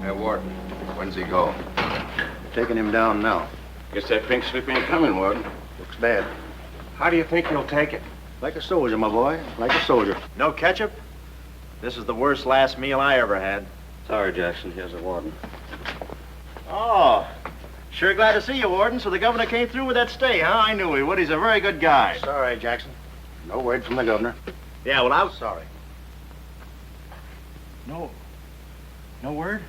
Hey, Warden, when's he go? Taking him down now. Guess that pink slip ain't coming, Warden. Looks bad. How do you think he'll take it? Like a soldier, my boy. Like a soldier. No ketchup? This is the worst last meal I ever had. Sorry, Jackson. Here's the warden. Oh, sure glad to see you, Warden. So the governor came through with that stay, huh? I knew he would. He's a very good guy. Sorry, Jackson. No word from the governor. Yeah, well, I was... Sorry. No word?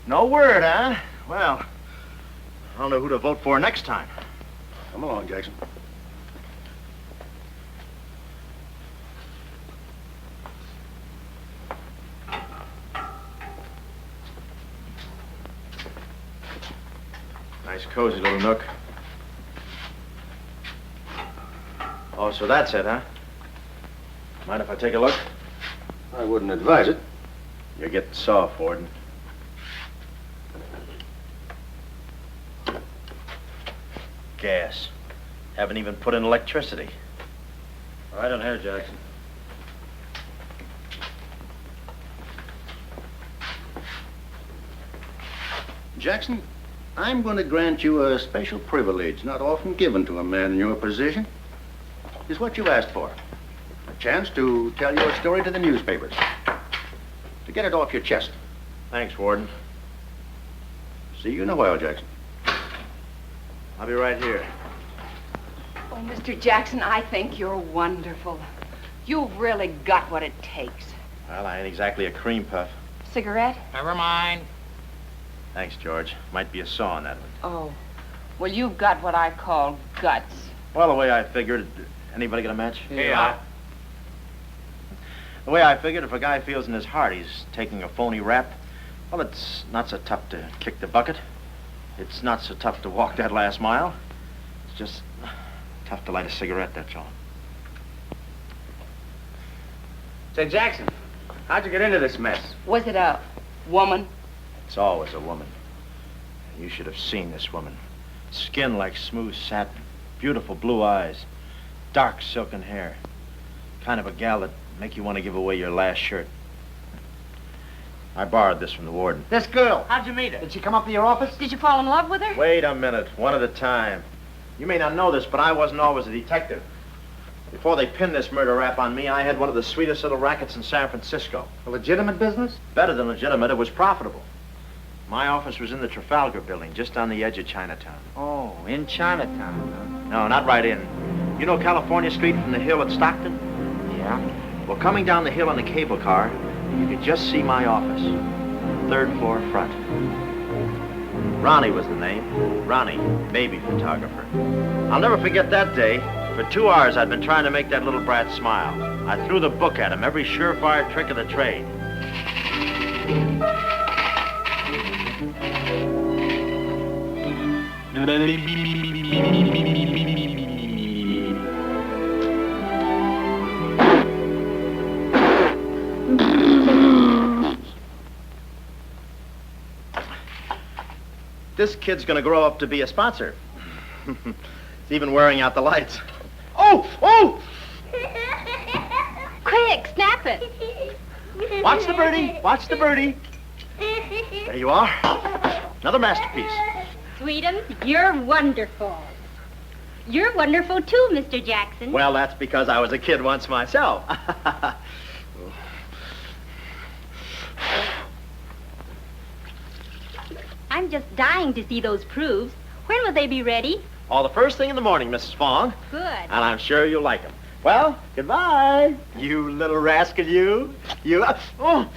No word, huh? Well, I don't know who to vote for next time. Come along, Jackson. Nice, cozy little nook. Oh, so that's it, huh? Mind if I take a look? I wouldn't advise it. You're getting soft, Warden. Gas. Haven't even put in electricity. Right on here, Jackson. Jackson, I'm going to grant you a special privilege not often given to a man in your position. It's what you asked for. A chance to tell your story to the newspapers. To get it off your chest. Thanks, Warden. See you in a while, Jackson. I'll be right here. Oh, Mr. Jackson, I think you're wonderful. You've really got what it takes. Well, I ain't exactly a cream puff. Cigarette? Never mind. Thanks, George. Might be a saw on that one. Oh, well, you've got what I call guts. Well, the way I figured... Anybody got a match? Yeah. The way I figured, if a guy feels in his heart he's taking a phony rap, well, it's not so tough to kick the bucket. It's not so tough to walk that last mile. It's just tough to light a cigarette, that's all. Say, Jackson, how'd you get into this mess? Was it a woman? It's always a woman. You should have seen this woman. Skin like smooth satin, beautiful blue eyes, dark silken hair. Kind of a gal that'd make you want to give away your last shirt. I borrowed this from the warden. This girl, how'd you meet her? Did she come up to your office? Did you fall in love with her? Wait a minute, one at a time. You may not know this, but I wasn't always a detective. Before they pinned this murder rap on me, I had one of the sweetest little rackets in San Francisco. A legitimate business? Better than legitimate, it was profitable. My office was in the Trafalgar building, just on the edge of Chinatown. Oh, in Chinatown, No, not right in. You know California Street from the hill at Stockton? huh? Yeah. Well, coming down the hill in a cable car, you could just see my office. Third floor front. Ronnie was the name. Ronnie, baby photographer. I'll never forget that day. For 2 hours, I'd been trying to make that little brat smile. I threw the book at him, every surefire trick of the trade. This kid's gonna grow up to be a sponsor. He's even wearing out the lights. Oh! Oh! Quick, snap it. Watch the birdie! Watch the birdie! There you are. Another masterpiece. Sweetum, you're wonderful. You're wonderful too, Mr. Jackson. Well, that's because I was a kid once myself. I'm just dying to see those proofs. When will they be ready? All the first thing in the morning, Mrs. Fong. Good. And I'm sure you'll like them. Well, goodbye. You little rascal, you. You. Oh!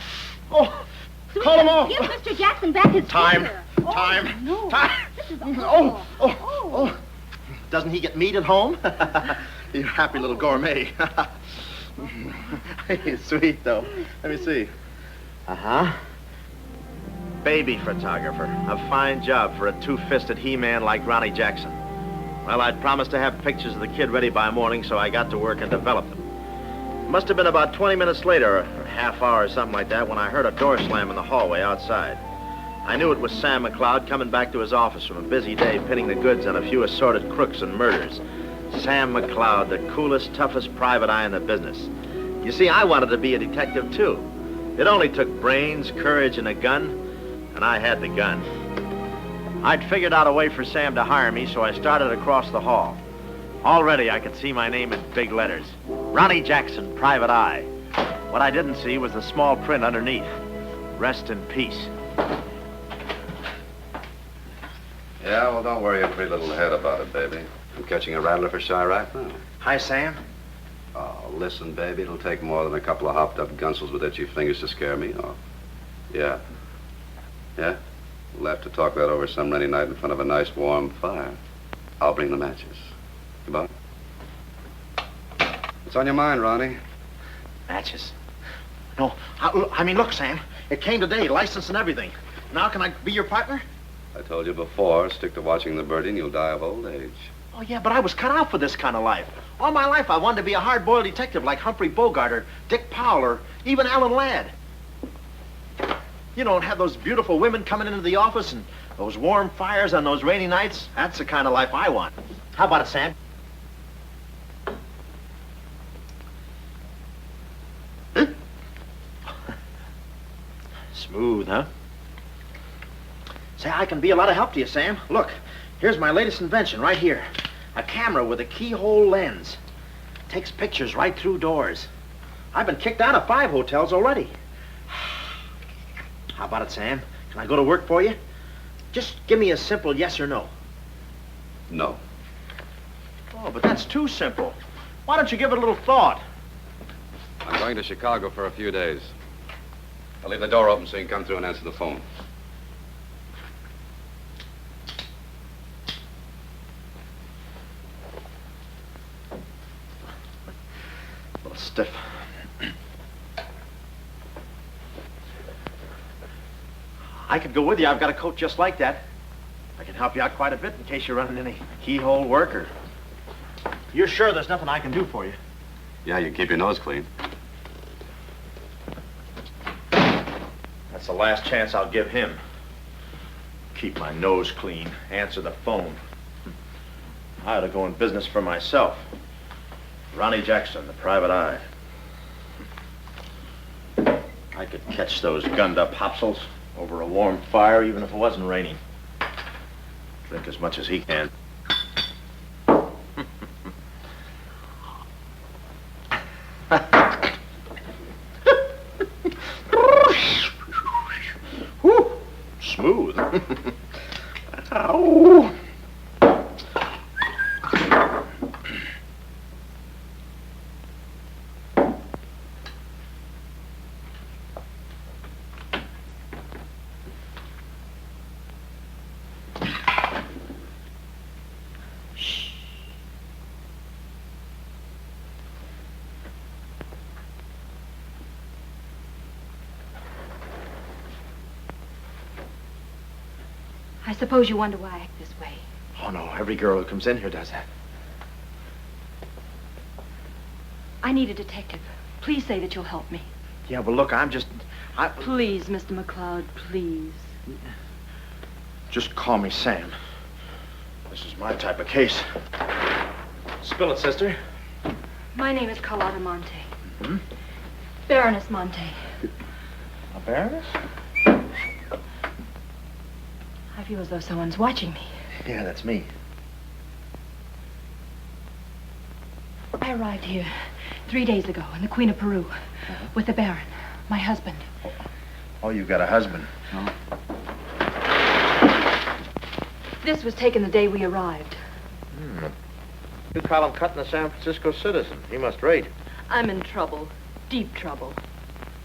Call him off. Give Mr. Jackson back his Time. finger. Time. Oh, no. Time. This is awful. Oh. Doesn't he get meat at home? You happy little gourmet. He's sweet, though. Let me see. Uh-huh. Baby photographer. A fine job for a two-fisted he-man like Ronnie Jackson. Well, I'd promised to have pictures of the kid ready by morning, so I got to work and developed them. Must have been about 20 minutes later, or a half hour or something like that, when I heard a door slam in the hallway outside. I knew it was Sam McLeod coming back to his office from a busy day pinning the goods on a few assorted crooks and murders. Sam McLeod, the coolest, toughest private eye in the business. You see, I wanted to be a detective, too. It only took brains, courage, and a gun, and I had the gun. I'd figured out a way for Sam to hire me, so I started across the hall. Already, I could see my name in big letters. Ronnie Jackson, Private Eye. What I didn't see was the small print underneath. Rest in peace. Yeah, well, don't worry your pretty little head about it, baby. I'm catching a rattler for shy right now. Hi, Sam. Oh, listen, baby, it'll take more than a couple of hopped-up gunsels with itchy fingers to scare me off. Yeah? Yeah? We'll have to talk that over some rainy night in front of a nice warm fire. I'll bring the matches. Goodbye. What's on your mind, Ronnie? Matches. No, I mean, look, Sam. It came today, license and everything. Now can I be your partner? I told you before, stick to watching the birdie and you'll die of old age. Oh, yeah, but I was cut out for this kind of life. All my life, I wanted to be a hard-boiled detective like Humphrey Bogart or Dick Powell or even Alan Ladd. You know, and have those beautiful women coming into the office and those warm fires on those rainy nights. That's the kind of life I want. How about it, Sam? Smooth, huh? Say, I can be a lot of help to you, Sam. Look, here's my latest invention right here. A camera with a keyhole lens. Takes pictures right through doors. I've been kicked out of 5 hotels already. How about it, Sam? Can I go to work for you? Just give me a simple yes or no. No. Oh, but that's too simple. Why don't you give it a little thought? I'm going to Chicago for a few days. I'll leave the door open so you can come through and answer the phone. A little stiff. I could go with you. I've got a coat just like that. I can help you out quite a bit in case you're running any keyhole work or... You're sure there's nothing I can do for you? Yeah, you keep your nose clean. That's the last chance I'll give him. Keep my nose clean. Answer the phone. I ought to go in business for myself. Ronnie Jackson, the Private Eye. I could catch those gunned-up hopsels over a warm fire, even if it wasn't raining. Drink as much as he can. Whew, smooth. Ow. I suppose you wonder why I act this way. Oh, no, every girl who comes in here does that. I need a detective. Please say that you'll help me. Yeah, well, look, Please, Mr. McCloud, please. Just call me Sam. This is my type of case. Spill it, sister. My name is Carlotta Monte. Hmm? Baroness Monte. A baroness? I feel as though someone's watching me. Yeah, that's me. I arrived here 3 days ago in the Queen of Peru with the Baron, my husband. Oh, you've got a husband. This was taken the day we arrived. You call him cutting a San Francisco citizen. He must rate. I'm in trouble, deep trouble.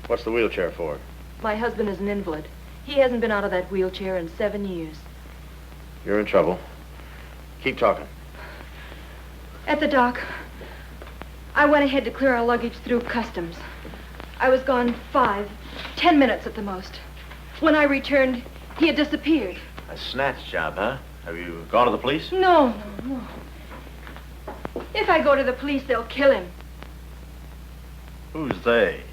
What's the wheelchair for? My husband is an invalid. He hasn't been out of that wheelchair in 7 years. You're in trouble. Keep talking. At the dock, I went ahead to clear our luggage through customs. I was gone 5-10 minutes at the most. When I returned, he had disappeared. A snatch job, huh? Have you gone to the police? No. If I go to the police, they'll kill him. Who's they?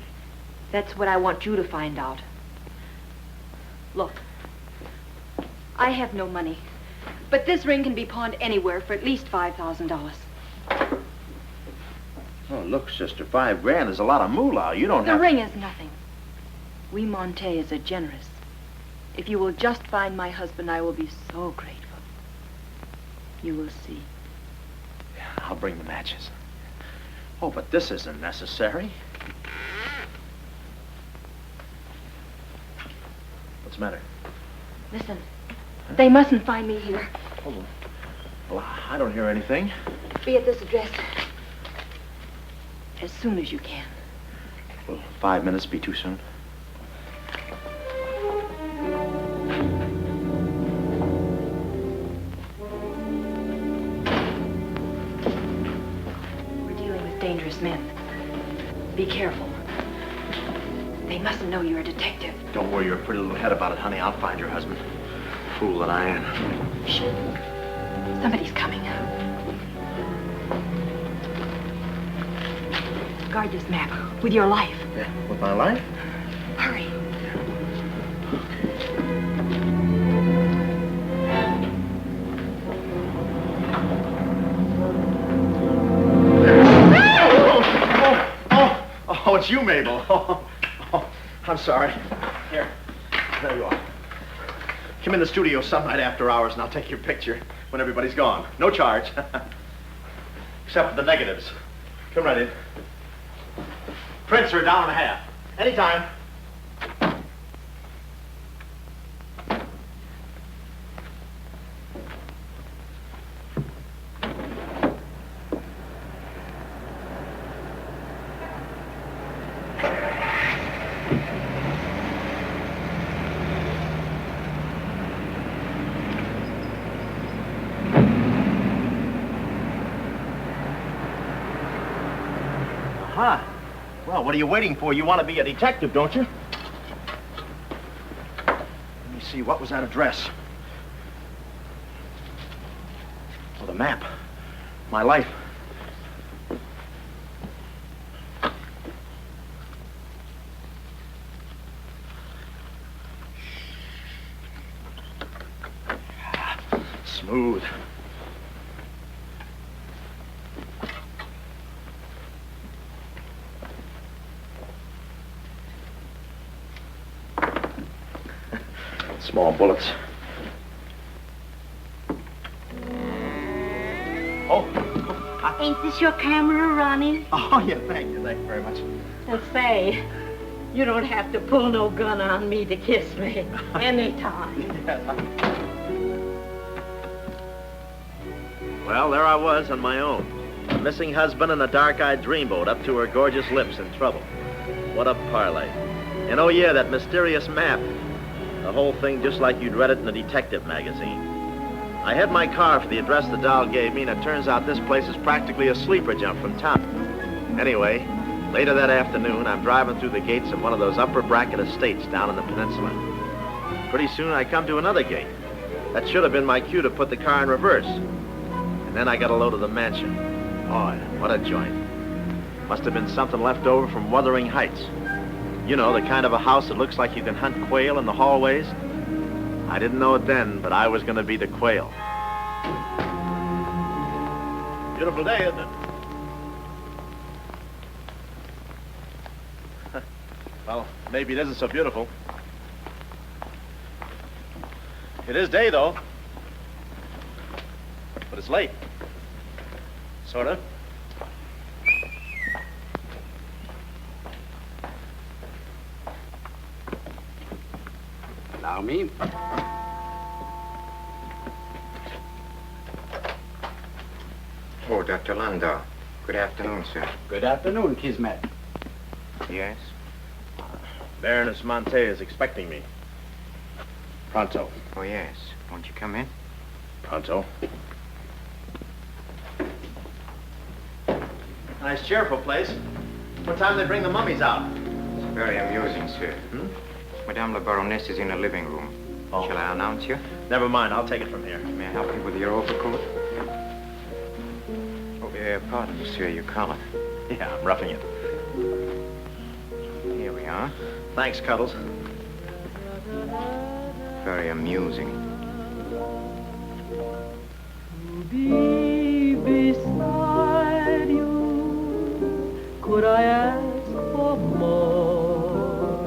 That's what I want you to find out. Look, I have no money, but this ring can be pawned anywhere for at least $5,000. Oh, look, sister, $5 is a lot of moolah. You don't The have... ring is nothing. We Montays are generous. If you will just find my husband, I will be so grateful. You will see. I'll bring the matches. Oh, but this isn't necessary. What's the matter? Listen, they mustn't find me here. Hold on. Well, I don't hear anything. Be at this address as soon as you can. Will 5 minutes be too soon? We're dealing with dangerous men. Be careful. They mustn't know you're a detective. Don't worry your pretty little head about it, honey. I'll find your husband. Fool that I am. Shh. Somebody's coming. Guard this map with your life. Yeah, with my life? Hurry. Oh, it's you, Mabel. Oh, I'm sorry. Here, there you are. Come in the studio some night after hours and I'll take your picture when everybody's gone. No charge. Except for the negatives. Come right in. Prints are $1.50. Anytime. Huh. Well, what are you waiting for? You want to be a detective, don't you? Let me see, what was that address? Oh, the map. My life. Smooth. Small bullets. Oh. Ain't this your camera, Ronnie? Oh, yeah, thank you very much. And say, you don't have to pull no gun on me to kiss me. Anytime. Well, there I was on my own. A missing husband and a dark-eyed dreamboat up to her gorgeous lips in trouble. What a parlay. And oh yeah, that mysterious map. The whole thing just like you'd read it in a detective magazine. I had my car for the address the doll gave me, and it turns out this place is practically a sleeper jump from town. Anyway, later that afternoon, I'm driving through the gates of one of those upper bracket estates down in the peninsula. Pretty soon, I come to another gate. That should have been my cue to put the car in reverse. And then I got a load of the mansion. Oh, what a joint. Must have been something left over from Wuthering Heights. You know, the kind of a house that looks like you can hunt quail in the hallways. I didn't know it then, but I was going to be the quail. Beautiful day, isn't it? Well, maybe it isn't so beautiful. It is day, though. But it's late. Sort of. Allow me. Oh, Dr. Landau. Good afternoon, sir. Good afternoon, Kismet. Yes? Baroness Monte is expecting me. Pronto. Oh, yes. Won't you come in? Pronto. Nice, cheerful place. What time do they bring the mummies out? It's very amusing, sir. Madame la Baroness is in the living room. Oh. Shall I announce you? Never mind, I'll take it from here. May I help you with your overcoat? Oh, pardon, monsieur, your collar. Yeah, I'm roughing it. Here we are. Thanks, Cuddles. Very amusing. Be beside you could I ask for more?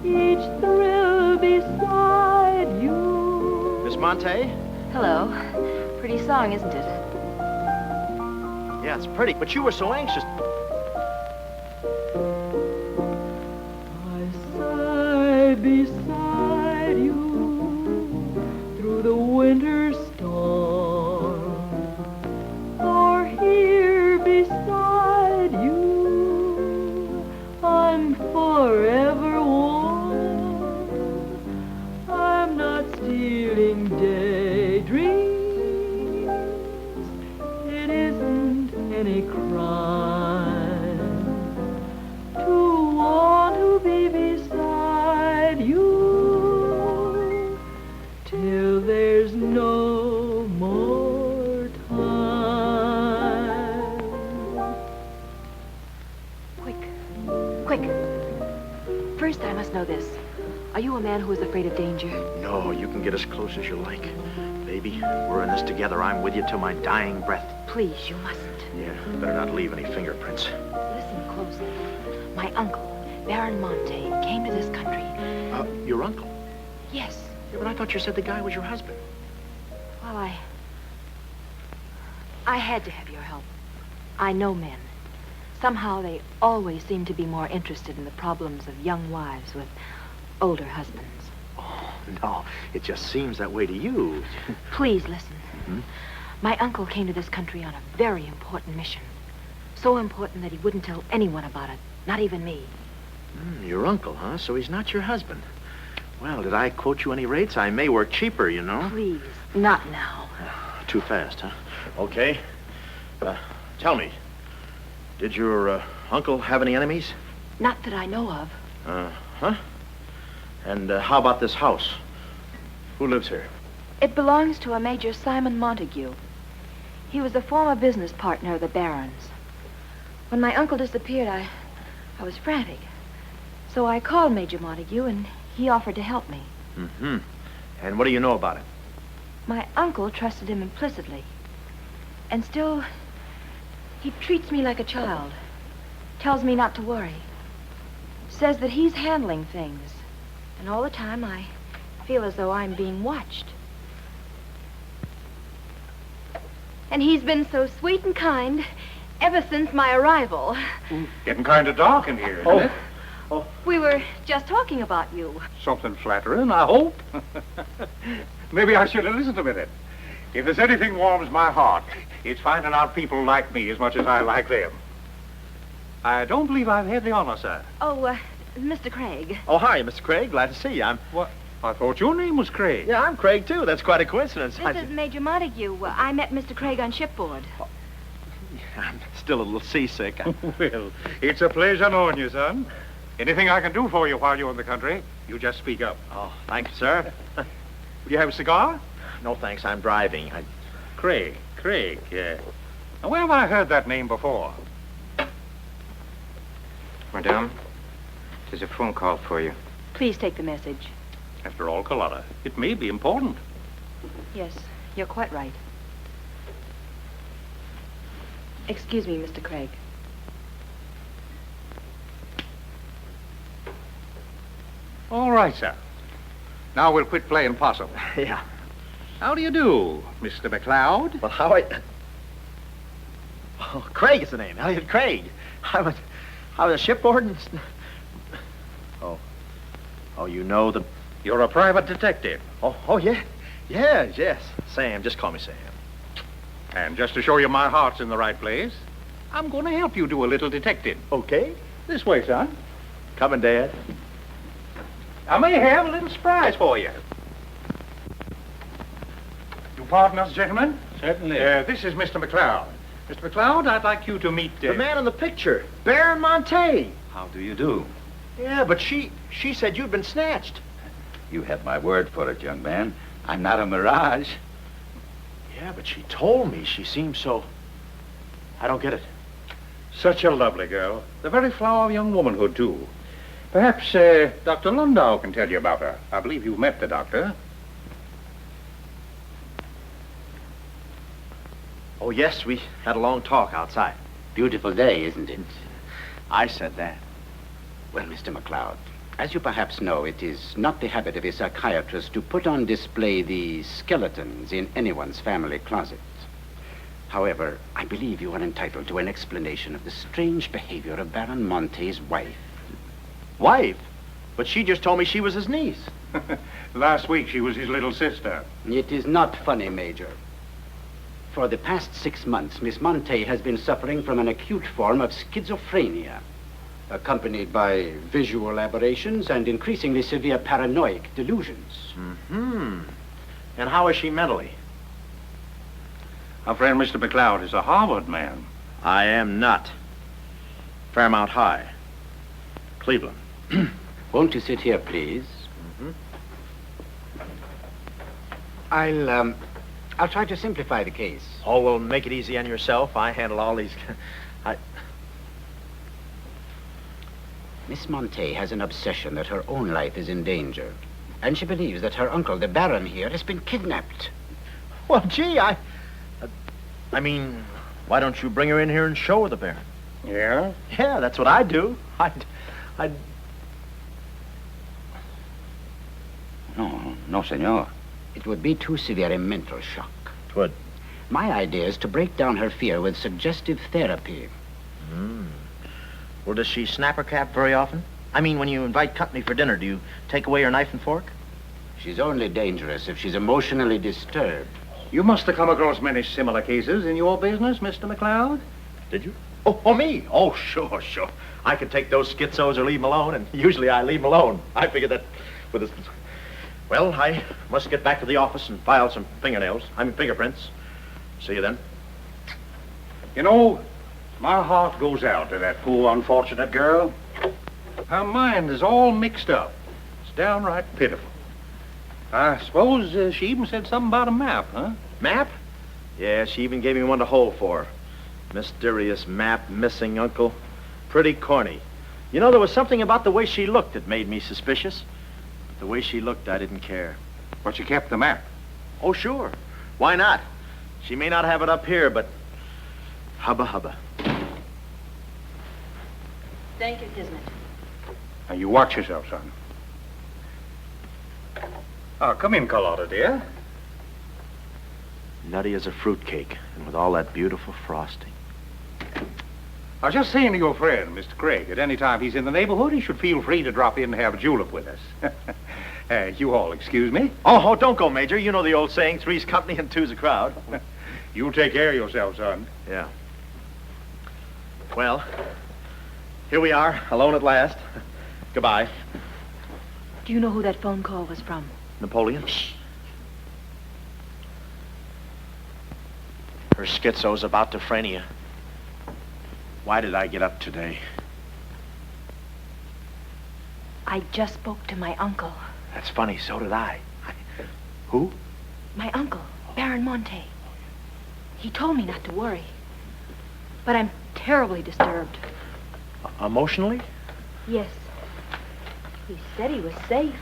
Each thrill beside you. Miss Monte? Hello. Pretty song, isn't it? Yeah, it's pretty, but you were so anxious. I sigh beside you through the winter storm. For here beside you, I'm forever warm. I'm not stealing daydreams. It isn't any crime to want to be beside you till there's no more time. Quick. First, I must know this. Are you a man who is afraid of danger? No, you can get as close as you like. Baby, we're in this together. I'm with you till my dying breath. Please, you mustn't. Yeah, better not leave any fingerprints. Listen closely. My uncle, Baron Monte, came to this country. Your uncle? Yes. Yeah, but I thought you said the guy was your husband. Well, I had to have your help. I know men. Somehow they always seem to be more interested in the problems of young wives with older husbands. Oh, no, it just seems that way to you. Please listen. Hmm? My uncle came to this country on a very important mission. So important that he wouldn't tell anyone about it, not even me. Your uncle, huh? So he's not your husband. Well, did I quote you any rates? I may work cheaper, you know. Please, not now. Too fast, huh? Okay. Tell me, did your uncle have any enemies? Not that I know of. Huh? And how about this house? Who lives here? It belongs to a Major Simon Montague. He was a former business partner of the Baron's. When my uncle disappeared, I was frantic. So I called Major Montague, and he offered to help me. Mm-hmm. And what do you know about it? My uncle trusted him implicitly. And still, he treats me like a child. Tells me not to worry. Says that he's handling things. And all the time, I feel as though I'm being watched. And he's been so sweet and kind ever since my arrival. Getting kind of dark in here, isn't it? We were just talking about you. Something flattering, I hope. Maybe I should have listened a minute. If there's anything warms my heart, it's finding out people like me as much as I like them. I don't believe I've had the honor, sir. Oh, Mr. Craig. Oh, hi, Mr. Craig. Glad to see you. What? I thought your name was Craig. Yeah, I'm Craig, too. That's quite a coincidence. This is Major Montague. I met Mr. Craig on shipboard. I'm still a little seasick. Well, it's a pleasure knowing you, son. Anything I can do for you while you're in the country, you just speak up. Oh, thank you, sir. Will you have a cigar? No, thanks. I'm driving. Craig, yeah. Now, where have I heard that name before? Madame, there's a phone call for you. Please take the message. After all, Carlotta, it may be important. Yes, you're quite right. Excuse me, Mr. Craig. All right, sir. Now we'll quit playing possum. Yeah. How do you do, Mr. McLeod? Well, Oh, Craig is the name. Elliot Craig. I was a shipboard and... Oh, you know the... You're a private detective. Oh, yeah. Yes. Sam, just call me Sam. And just to show you my heart's in the right place, I'm going to help you do a little detecting. Okay. This way, son. Coming, Dad. I may have a little surprise for you. You pardon us, gentlemen? Certainly. This is Mr. McLeod. Mr. McLeod, I'd like you to meet... The man in the picture, Baron Monte. How do you do? Yeah, but she said you'd been snatched. You have my word for it, young man. I'm not a mirage. Yeah, but she told me. She seemed so... I don't get it. Such a lovely girl. The very flower of young womanhood, too. Perhaps Dr. Lundau can tell you about her. I believe you've met the doctor. Oh, yes, we had a long talk outside. Beautiful day, isn't it? I said that. Well, Mr. McLeod, as you perhaps know, it is not the habit of a psychiatrist to put on display the skeletons in anyone's family closet. However, I believe you are entitled to an explanation of the strange behavior of Baron Monte's wife. Wife? But she just told me she was his niece. Last week, she was his little sister. It is not funny, Major. For the past 6 months, Miss Monte has been suffering from an acute form of schizophrenia, accompanied by visual aberrations and increasingly severe paranoid delusions. Mm-hmm. And how is she mentally? Our friend Mr. McLeod is a Harvard man. I am not. Fairmount High. Cleveland. Won't you sit here, please? Mm-hmm. I'll try to simplify the case. Oh, well, make it easy on yourself. I handle all these... Miss Monte has an obsession that her own life is in danger. And she believes that her uncle, the Baron here, has been kidnapped. Well, gee, I mean, why don't you bring her in here and show her the Baron? Yeah? Yeah, that's what I'd do. I'd... No, senor. It would be too severe a mental shock. Twould. My idea is to break down her fear with suggestive therapy. Well, does she snap her cap very often? I mean, when you invite company for dinner, do you take away her knife and fork? She's only dangerous if she's emotionally disturbed. You must have come across many similar cases in your business, Mr. McLeod. Did you? Oh, me? Oh, sure. I could take those schizos or leave them alone, and usually I leave them alone. I figured that with this... Well, I must get back to the office and file some fingerprints. See you then. You know, my heart goes out to that poor, unfortunate girl. Her mind is all mixed up. It's downright pitiful. I suppose she even said something about a map, huh? Map? Yeah, she even gave me one to hold for. Mysterious map, missing uncle. Pretty corny. You know, there was something about the way she looked that made me suspicious. But the way she looked, I didn't care. But she kept the map. Oh, sure. Why not? She may not have it up here, but... Hubba. Thank you, Kismet. Now, you watch yourself, son. Oh, come in, Carlotta, dear. Nutty as a fruitcake, and with all that beautiful frosting. I was just saying to your friend, Mr. Craig, at any time he's in the neighborhood, he should feel free to drop in and have a julep with us. You all excuse me. Oh, don't go, Major. You know the old saying, three's company and two's a crowd. You take care of yourself, son. Yeah. Well, here we are, alone at last. Goodbye. Do you know who that phone call was from? Napoleon? Shh. Her schizo's about to frenia. Why did I get up today? I just spoke to my uncle. That's funny, so did I. Who? My uncle, Baron Monte. He told me not to worry. But I'm terribly disturbed. Emotionally? Yes. He said he was safe.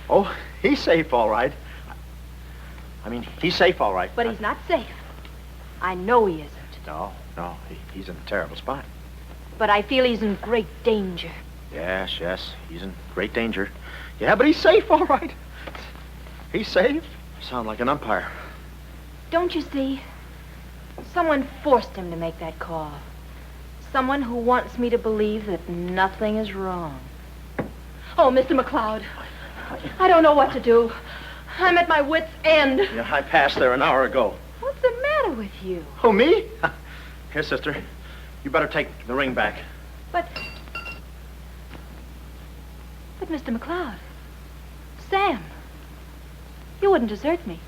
Oh, he's safe, all right. I mean, he's safe, all right. But he's not safe. I know he isn't. No, he's in a terrible spot. But I feel he's in great danger. Yes, he's in great danger. Yeah, but he's safe, all right. He's safe. Sound like an umpire. Don't you see? Someone forced him to make that call. Someone who wants me to believe that nothing is wrong. Oh, Mr. McLeod, I don't know what to do. I'm at my wit's end. Yeah, I passed there an hour ago. What's the matter with you? Oh, me? Here, sister. You better take the ring back. But Mr. McLeod, Sam, you wouldn't desert me.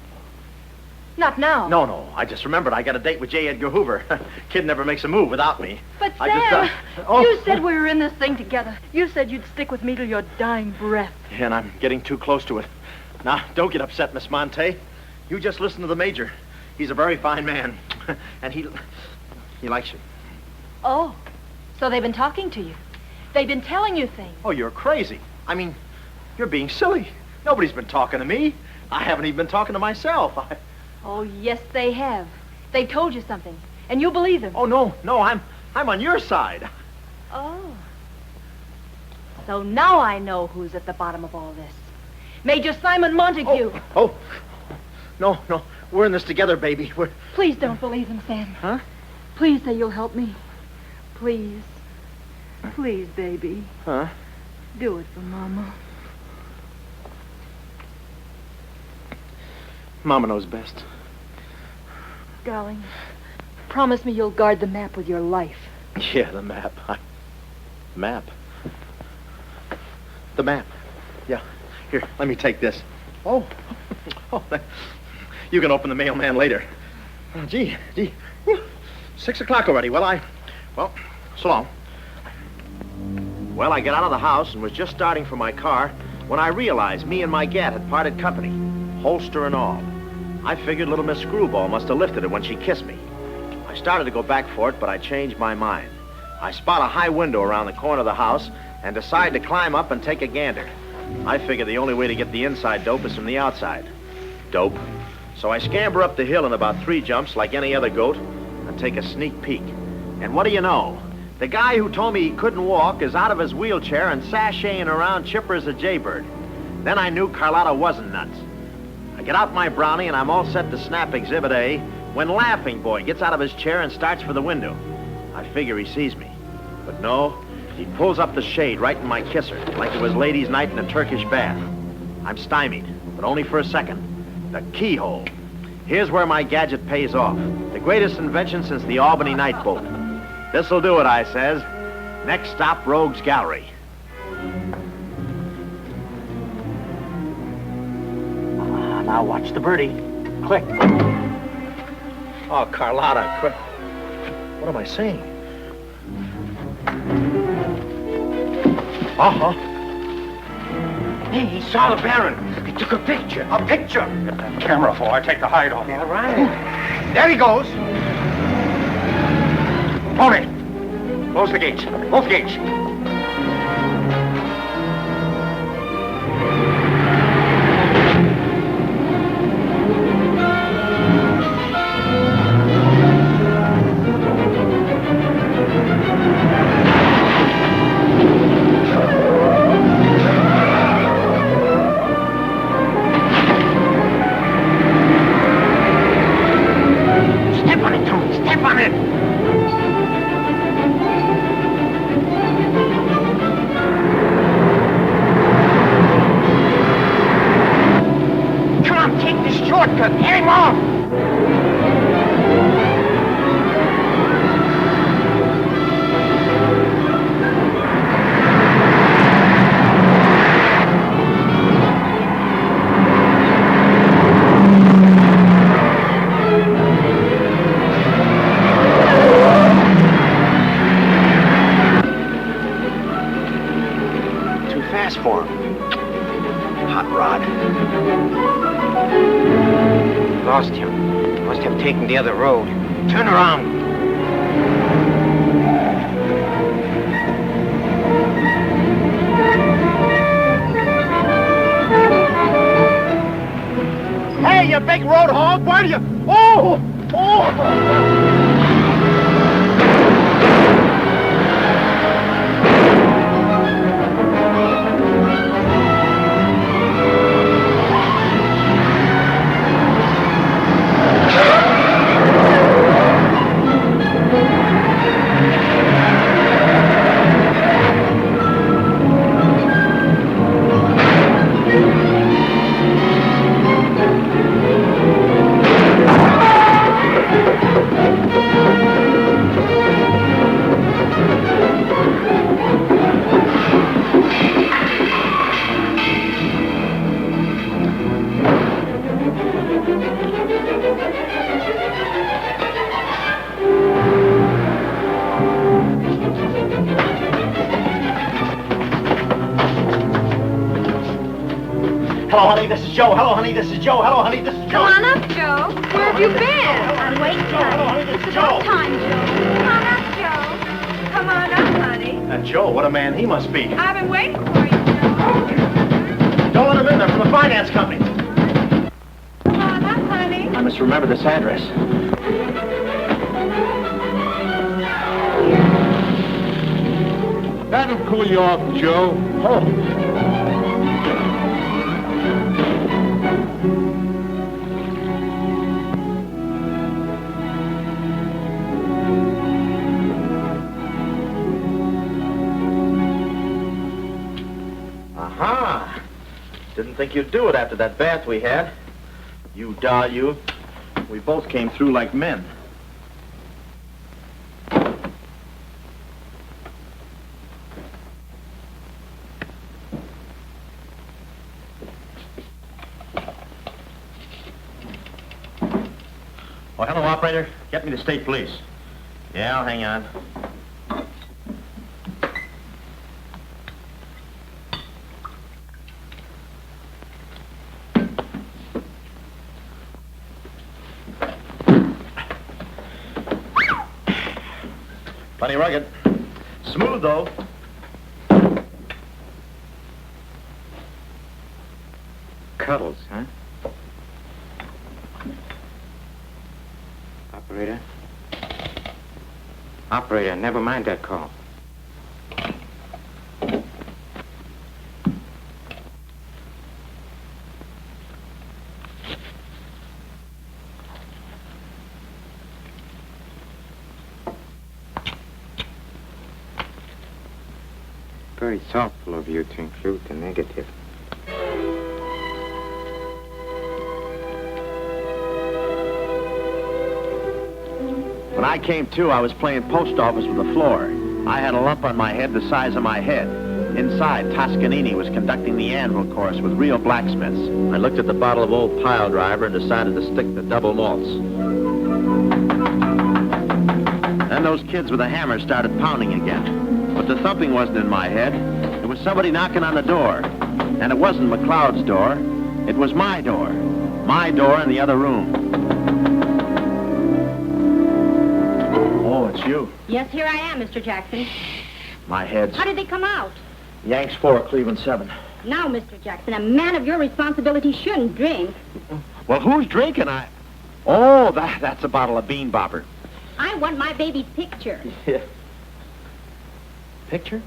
Not now. No. I just remembered I got a date with J. Edgar Hoover. Kid never makes a move without me. But Sam, you said we were in this thing together. You said you'd stick with me till your dying breath. Yeah, and I'm getting too close to it. Now, don't get upset, Miss Monte. You just listen to the Major. He's a very fine man. And he likes you. Oh, so they've been talking to you. They've been telling you things. Oh, you're crazy. I mean, you're being silly. Nobody's been talking to me. I haven't even been talking to myself. Oh, yes, they have. They've told you something, and you believe them. Oh, no, I'm on your side. Oh. So now I know who's at the bottom of all this. Major Simon Montague. Oh. No. We're in this together, baby. Please don't believe him, Sam. Huh? Please say you'll help me. Please. Please, baby. Huh? Do it for Mama. Mama knows best. Darling, promise me you'll guard the map with your life. Yeah, the map. Map? The map. Yeah. Here, let me take this. Oh. You can open the mailman later. Oh, gee. Whew. 6 o'clock already. Well, so long. Well, I got out of the house and was just starting for my car when I realized me and my gat had parted company, holster and all. I figured little Miss Screwball must have lifted it when she kissed me. I started to go back for it, but I changed my mind. I spot a high window around the corner of the house and decide to climb up and take a gander. I figure the only way to get the inside dope is from the outside. Dope. So I scamper up the hill in about 3 jumps like any other goat and take a sneak peek. And what do you know? The guy who told me he couldn't walk is out of his wheelchair and sashaying around chipper as a jaybird. Then I knew Carlotta wasn't nuts. I get out my brownie and I'm all set to snap Exhibit A when Laughing Boy gets out of his chair and starts for the window. I figure he sees me. But no, he pulls up the shade right in my kisser, like it was ladies' night in a Turkish bath. I'm stymied, but only for a second. The keyhole. Here's where my gadget pays off. The greatest invention since the Albany night boat. This'll do it, I says. Next stop, Rogue's Gallery. Now watch the birdie. Quick. Oh, Carlotta, quick. What am I saying? Uh-huh. Hey, he saw the Baron. He took a picture. A picture? Get that camera before I take the hide off. All right. There he goes. Tony, close the gates. Both gates. Lost him. Must have taken the other road. Turn around. Hey, you big road hog, why do you... Oh! Hello, honey, this is Joe. Hello, honey, this is Joe. Hello, honey, this is Joe. Come on up, Joe. Where have you been? I'm waiting, honey. It's about time, Joe. Come on up, Joe. Come on up, honey. That Joe, what a man he must be. I've been waiting for you, Joe. Don't let him in. They're from the finance company. Come on up, honey. I must remember this address. That'll cool you off, Joe. Aha! Didn't think you'd do it after that bath we had. You doll, you. We both came through like men. Oh, hello, operator. Get me to state police. Yeah, I'll hang on. Plenty rugged. Smooth, though. Cuddles, huh? Operator? Operator, never mind that call. Very thoughtful of you to include the negative. When I came to, I was playing post office with the floor. I had a lump on my head the size of my head. Inside, Toscanini was conducting the anvil course with real blacksmiths. I looked at the bottle of old pile driver and decided to stick to double malts. Then those kids with a hammer started pounding again. But the thumping wasn't in my head. It was somebody knocking on the door. And it wasn't McLeod's door. It was my door. My door in the other room. Oh, it's you. Yes, here I am, Mr. Jackson. My head's... How did they come out? Yanks 4, Cleveland 7. Now, Mr. Jackson, a man of your responsibility shouldn't drink. Well, who's drinking? Oh, that's a bottle of Bean Bopper. I want my baby's picture. Yeah. Picture?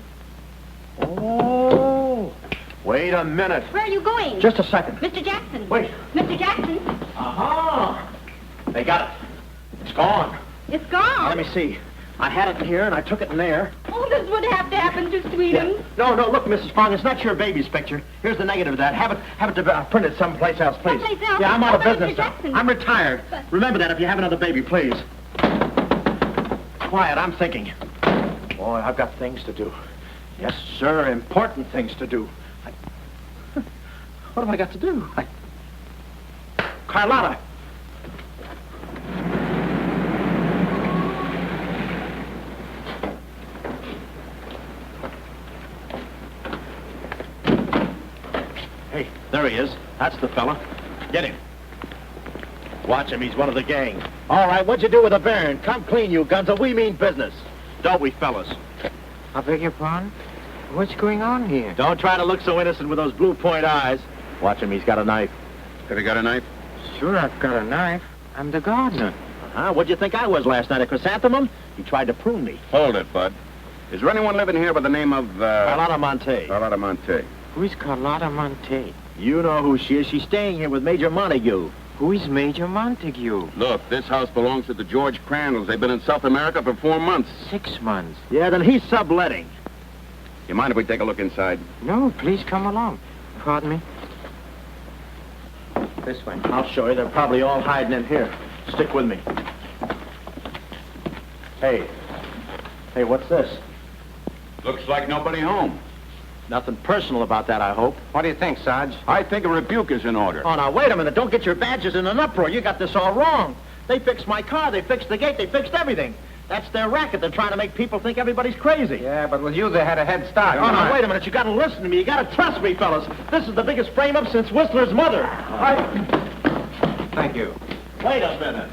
Oh. Wait a minute. Where are you going? Just a second. Mr. Jackson. Wait. Mr. Jackson. Aha! They got it. It's gone. It's gone. Let me see. I had it in here, and I took it in there. Oh, this would have to happen to Sweetums. No, look, Mrs. Fong, it's not your baby's picture. Here's the negative of that. Have it printed someplace else, please. Someplace else? Yeah, I'm out of But business Mr. now. Jackson. I'm retired. Remember that if you have another baby, please. Quiet, I'm thinking. Boy, I've got things to do. Yes, sir, important things to do. What have I got to do? Carlotta! Hey, there he is. That's the fella. Get him. Watch him. He's one of the gang. All right, what'd you do with the baron? Come clean, you Gunza. We mean business. Don't we, fellas? I beg your pardon? What's going on here? Don't try to look so innocent with those blue point eyes. Watch him. He's got a knife. Have you got a knife? Sure, I've got a knife. I'm the gardener. Huh? What'd you think I was last night, a chrysanthemum? He tried to prune me. Hold it, Bud. Is there anyone living here by the name of, Carlotta Monte. Carlotta Monte? Who is Carlotta Monte? You know who she is. She's staying here with Major Montague. Who is Major Montague? Look, this house belongs to the George Crandalls. They've been in South America for 4 months. 6 months. Yeah, then he's subletting. You mind if we take a look inside? No, please come along. Pardon me? This way. I'll show you. They're probably all hiding in here. Stick with me. Hey, what's this? Looks like nobody home. Nothing personal about that, I hope. What do you think, Sarge? I think a rebuke is in order. Oh, now, wait a minute. Don't get your badges in an uproar. You got this all wrong. They fixed my car. They fixed the gate. They fixed everything. That's their racket. They're trying to make people think everybody's crazy. Yeah, but with you, they had a head start. Oh, now, wait a minute. You got to listen to me. You got to trust me, fellas. This is the biggest frame-up since Whistler's mother. Thank you. Wait a minute.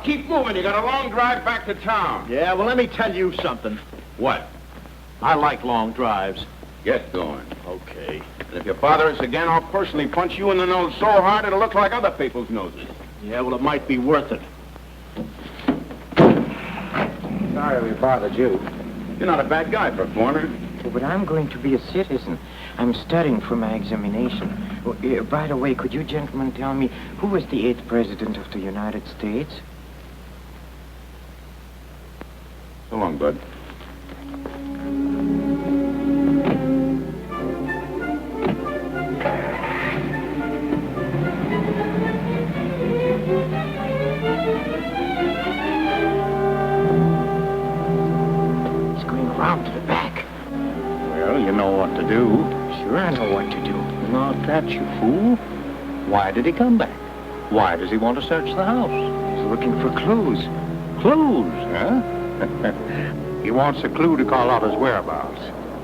Keep moving. You got a long drive back to town. Yeah, well, let me tell you something. What? I like long drives. Get going. Okay. And if you bother us again, I'll personally punch you in the nose so hard it'll look like other people's noses. Yeah, well, it might be worth it. Sorry we bothered you. You're not a bad guy for a foreigner. Oh, but I'm going to be a citizen. I'm studying for my examination. Oh, by the way, could you gentlemen tell me who was the 8th president of the United States? So long, Bud. He's going around to the back. Well, you know what to do. Sure, I know what to do. Not that, you fool. Why did he come back? Why does he want to search the house? He's looking for clues. Clues, huh? He wants a clue to call out his whereabouts.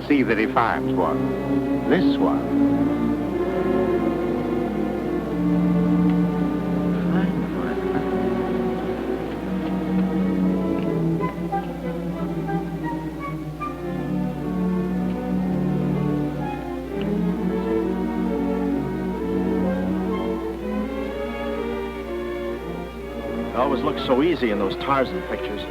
See that he finds one. This one. It always looks so easy in those Tarzan pictures.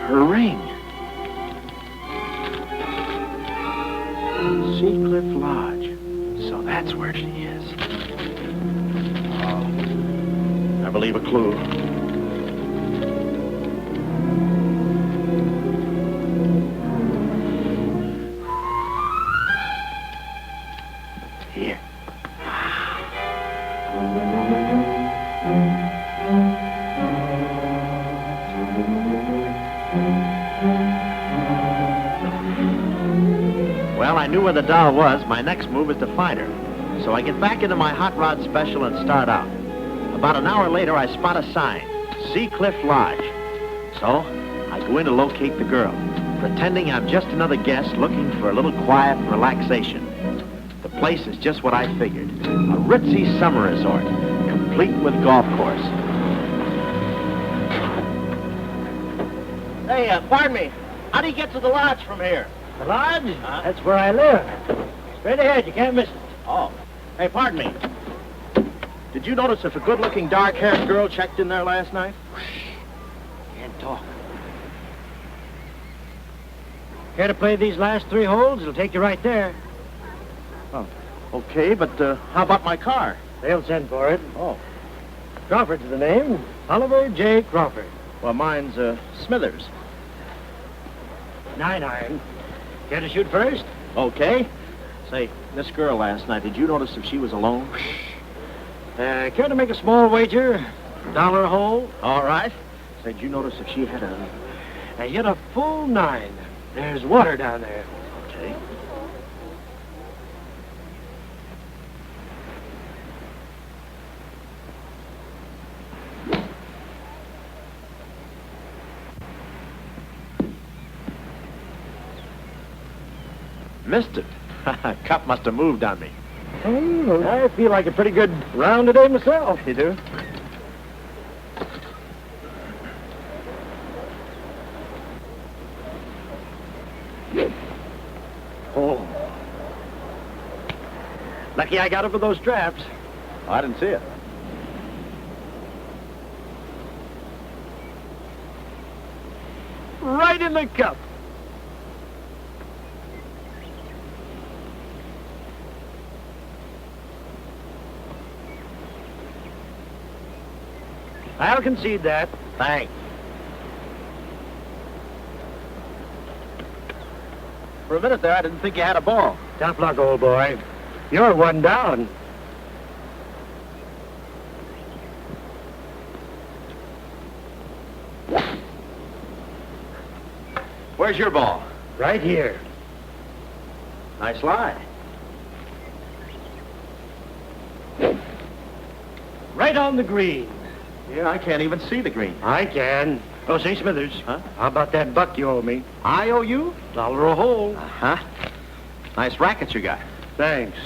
Her ring. Seacliff Lodge. So that's where she is. Oh, I believe a clue. Here. Well, I knew where the doll was. My next move is to find her. So I get back into my hot rod special and start out. About an hour later, I spot a sign, Seacliff Lodge. So I go in to locate the girl, pretending I'm just another guest looking for a little quiet relaxation. The place is just what I figured, a ritzy summer resort, complete with golf course. Hey, pardon me. How do you get to the lodge from here? The lodge? That's where I live. Straight ahead, you can't miss it. Oh. Hey, pardon me. Did you notice if a good-looking, dark-haired girl checked in there last night? Can't talk. Care to play these last 3 holes? It'll take you right there. Oh, okay, but how about my car? They'll send for it. Oh. Crawford's the name. Oliver J. Crawford. Well, mine's Smithers. 9-iron. Care to shoot first? Okay. Say, this girl last night, did you notice if she was alone? Care to make a small wager? $1 a hole? All right. Say, did you notice if she had a... I hit a full 9. There's water down there. Okay. Missed it. Cup must have moved on me. Oh, I feel like a pretty good round today myself. You do? Oh. Lucky I got over those straps. Oh, I didn't see it. Right in the cup. I'll concede that. Thanks. For a minute there, I didn't think you had a ball. Tough luck, old boy. You're one down. Where's your ball? Right here. Nice lie. Right on the green. Yeah, I can't even see the green. I can. Oh, say, Smithers. Huh? How about that buck you owe me? I owe you? $1 a hole. Uh-huh. Nice racket you got. Thanks.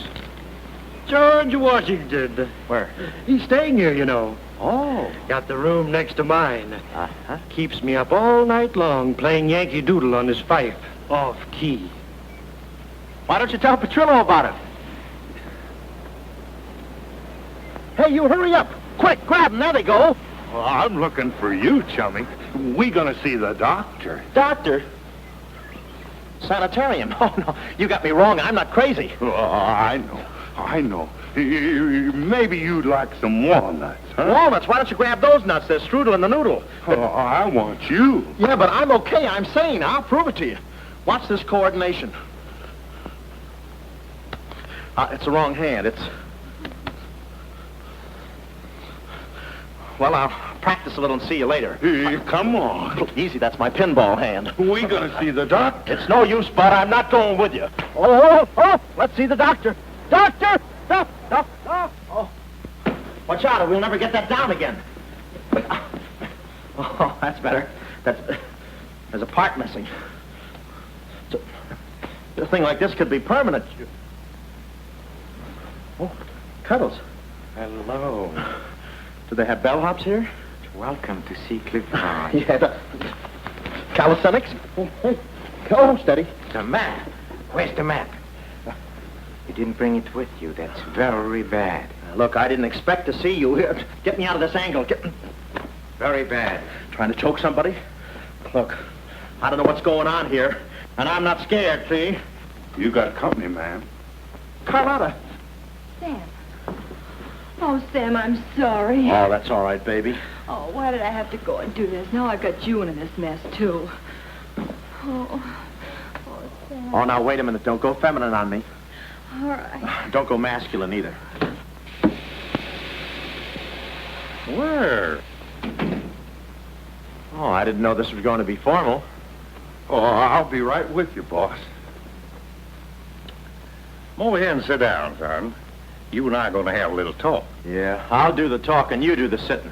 George Washington. Where? He's staying here, you know. Oh. Got the room next to mine. Uh-huh. Keeps me up all night long playing Yankee Doodle on his fife. Off key. Why don't you tell Petrillo about it? Hey, you hurry up. Quick, grab them. There they go. Well, I'm looking for you, chummy. We gonna see the doctor. Doctor? Sanitarium. Oh, no. You got me wrong. I'm not crazy. Oh, I know. Maybe you'd like some walnuts, huh? Walnuts? Why don't you grab those nuts? There's strudel in the noodle. Oh, I want you. Yeah, but I'm okay. I'm sane. I'll prove it to you. Watch this coordination. It's the wrong hand. It's... Well, I'll practice a little and see you later. Hey, come on. Easy, that's my pinball hand. We gonna see the doctor. It's no use, Bud. I'm not going with you. Oh, let's see the doctor. Doctor! Stop! Oh. Watch out, or we'll never get that down again. Oh, that's better. There's a part missing. A thing like this could be permanent. Oh, Cuddles. Hello. Do they have bellhops here? Welcome to see Cliff-Noir. Yeah. Calisthenics? Go, steady. The map. Where's the map? You didn't bring it with you. That's very bad. Look, I didn't expect to see you here. Get me out of this angle. Very bad. Trying to choke somebody? Look, I don't know what's going on here, and I'm not scared, see? You got company, ma'am. Carlotta. Sam. Oh, Sam, I'm sorry. Oh, that's all right, baby. Oh, why did I have to go and do this? Now I've got you in this mess, too. Oh, Sam. Oh, now, wait a minute. Don't go feminine on me. All right. Don't go masculine, either. Where? Oh, I didn't know this was going to be formal. Oh, I'll be right with you, boss. Come over here and sit down, son. You and I are going to have a little talk. Yeah, I'll do the talking, you do the sitting.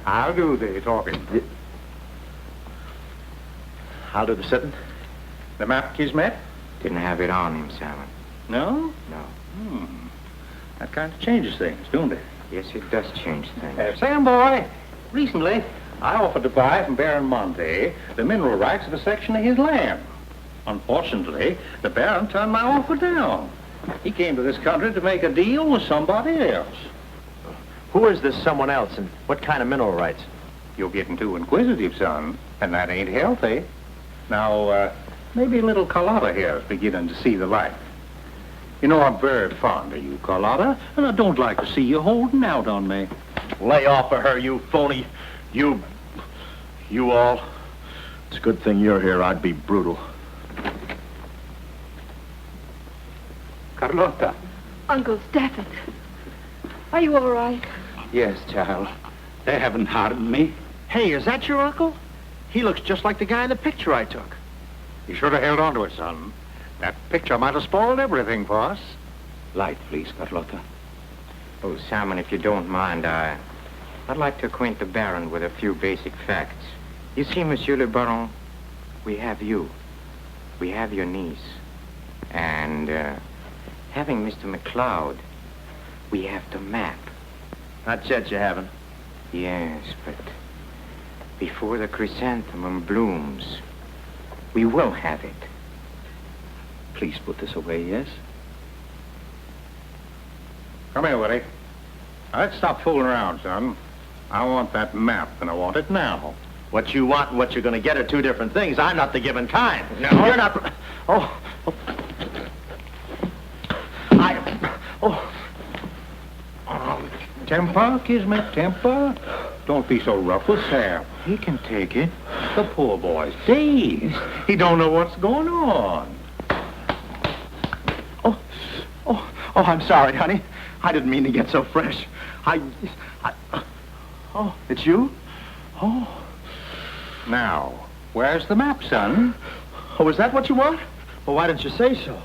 I'll do the talking. I'll do the sitting. The map, Kismet? Didn't have it on him, Simon. No? No. That kind of changes things, don't it? Yes, it does change things. Sam, boy, recently I offered to buy from Baron Monte the mineral rights of a section of his land. Unfortunately, the Baron turned my offer down. He came to this country to make a deal with somebody else. Who is this someone else, and what kind of mineral rights? You're getting too inquisitive, son, and that ain't healthy. Now, maybe little Carlotta here is beginning to see the light. You know, I'm very fond of you, Carlotta, and I don't like to see you holding out on me. Lay off of her, you phony. You all. It's a good thing you're here. I'd be brutal. Carlotta. Uncle Stafford. Are you all right? Yes, child. They haven't harmed me. Hey, is that your uncle? He looks just like the guy in the picture I took. You should have held on to it, son. That picture might have spoiled everything for us. Light, please, Carlotta. Oh, Simon, if you don't mind, I'd like to acquaint the Baron with a few basic facts. You see, Monsieur le Baron, we have you. We have your niece. And, having Mr. McLeod, we have the map. Not yet, you haven't. Yes, but before the chrysanthemum blooms, we will have it. Please put this away, yes? Come here, Woody. Now, let's stop fooling around, son. I want that map, and I want it now. What you want and what you're going to get are two different things. I'm not the given kind. No. You're not... Oh. Temper, Kismet, temper. Don't be so rough with Sam. He can take it. The poor boy's dazed. He don't know what's going on. Oh, I'm sorry, honey. I didn't mean to get so fresh. Oh, it's you? Oh. Now, where's the map, son? Oh, is that what you want? Well, why didn't you say so?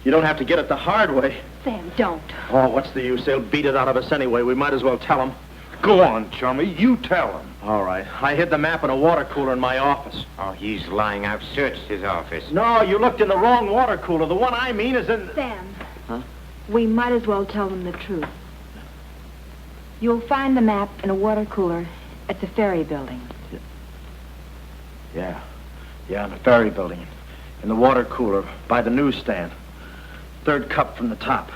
You don't have to get it the hard way. Sam, don't. Oh, what's the use? They'll beat it out of us anyway. We might as well tell them. Go on, chummy. You tell him. All right. I hid the map in a water cooler in my office. Oh, he's lying. I've searched his office. No, you looked in the wrong water cooler. The one I mean is in... Sam. Huh? We might as well tell them the truth. You'll find the map in a water cooler at the ferry building. Yeah, in the ferry building. In the water cooler by the newsstand. Third cup from the top.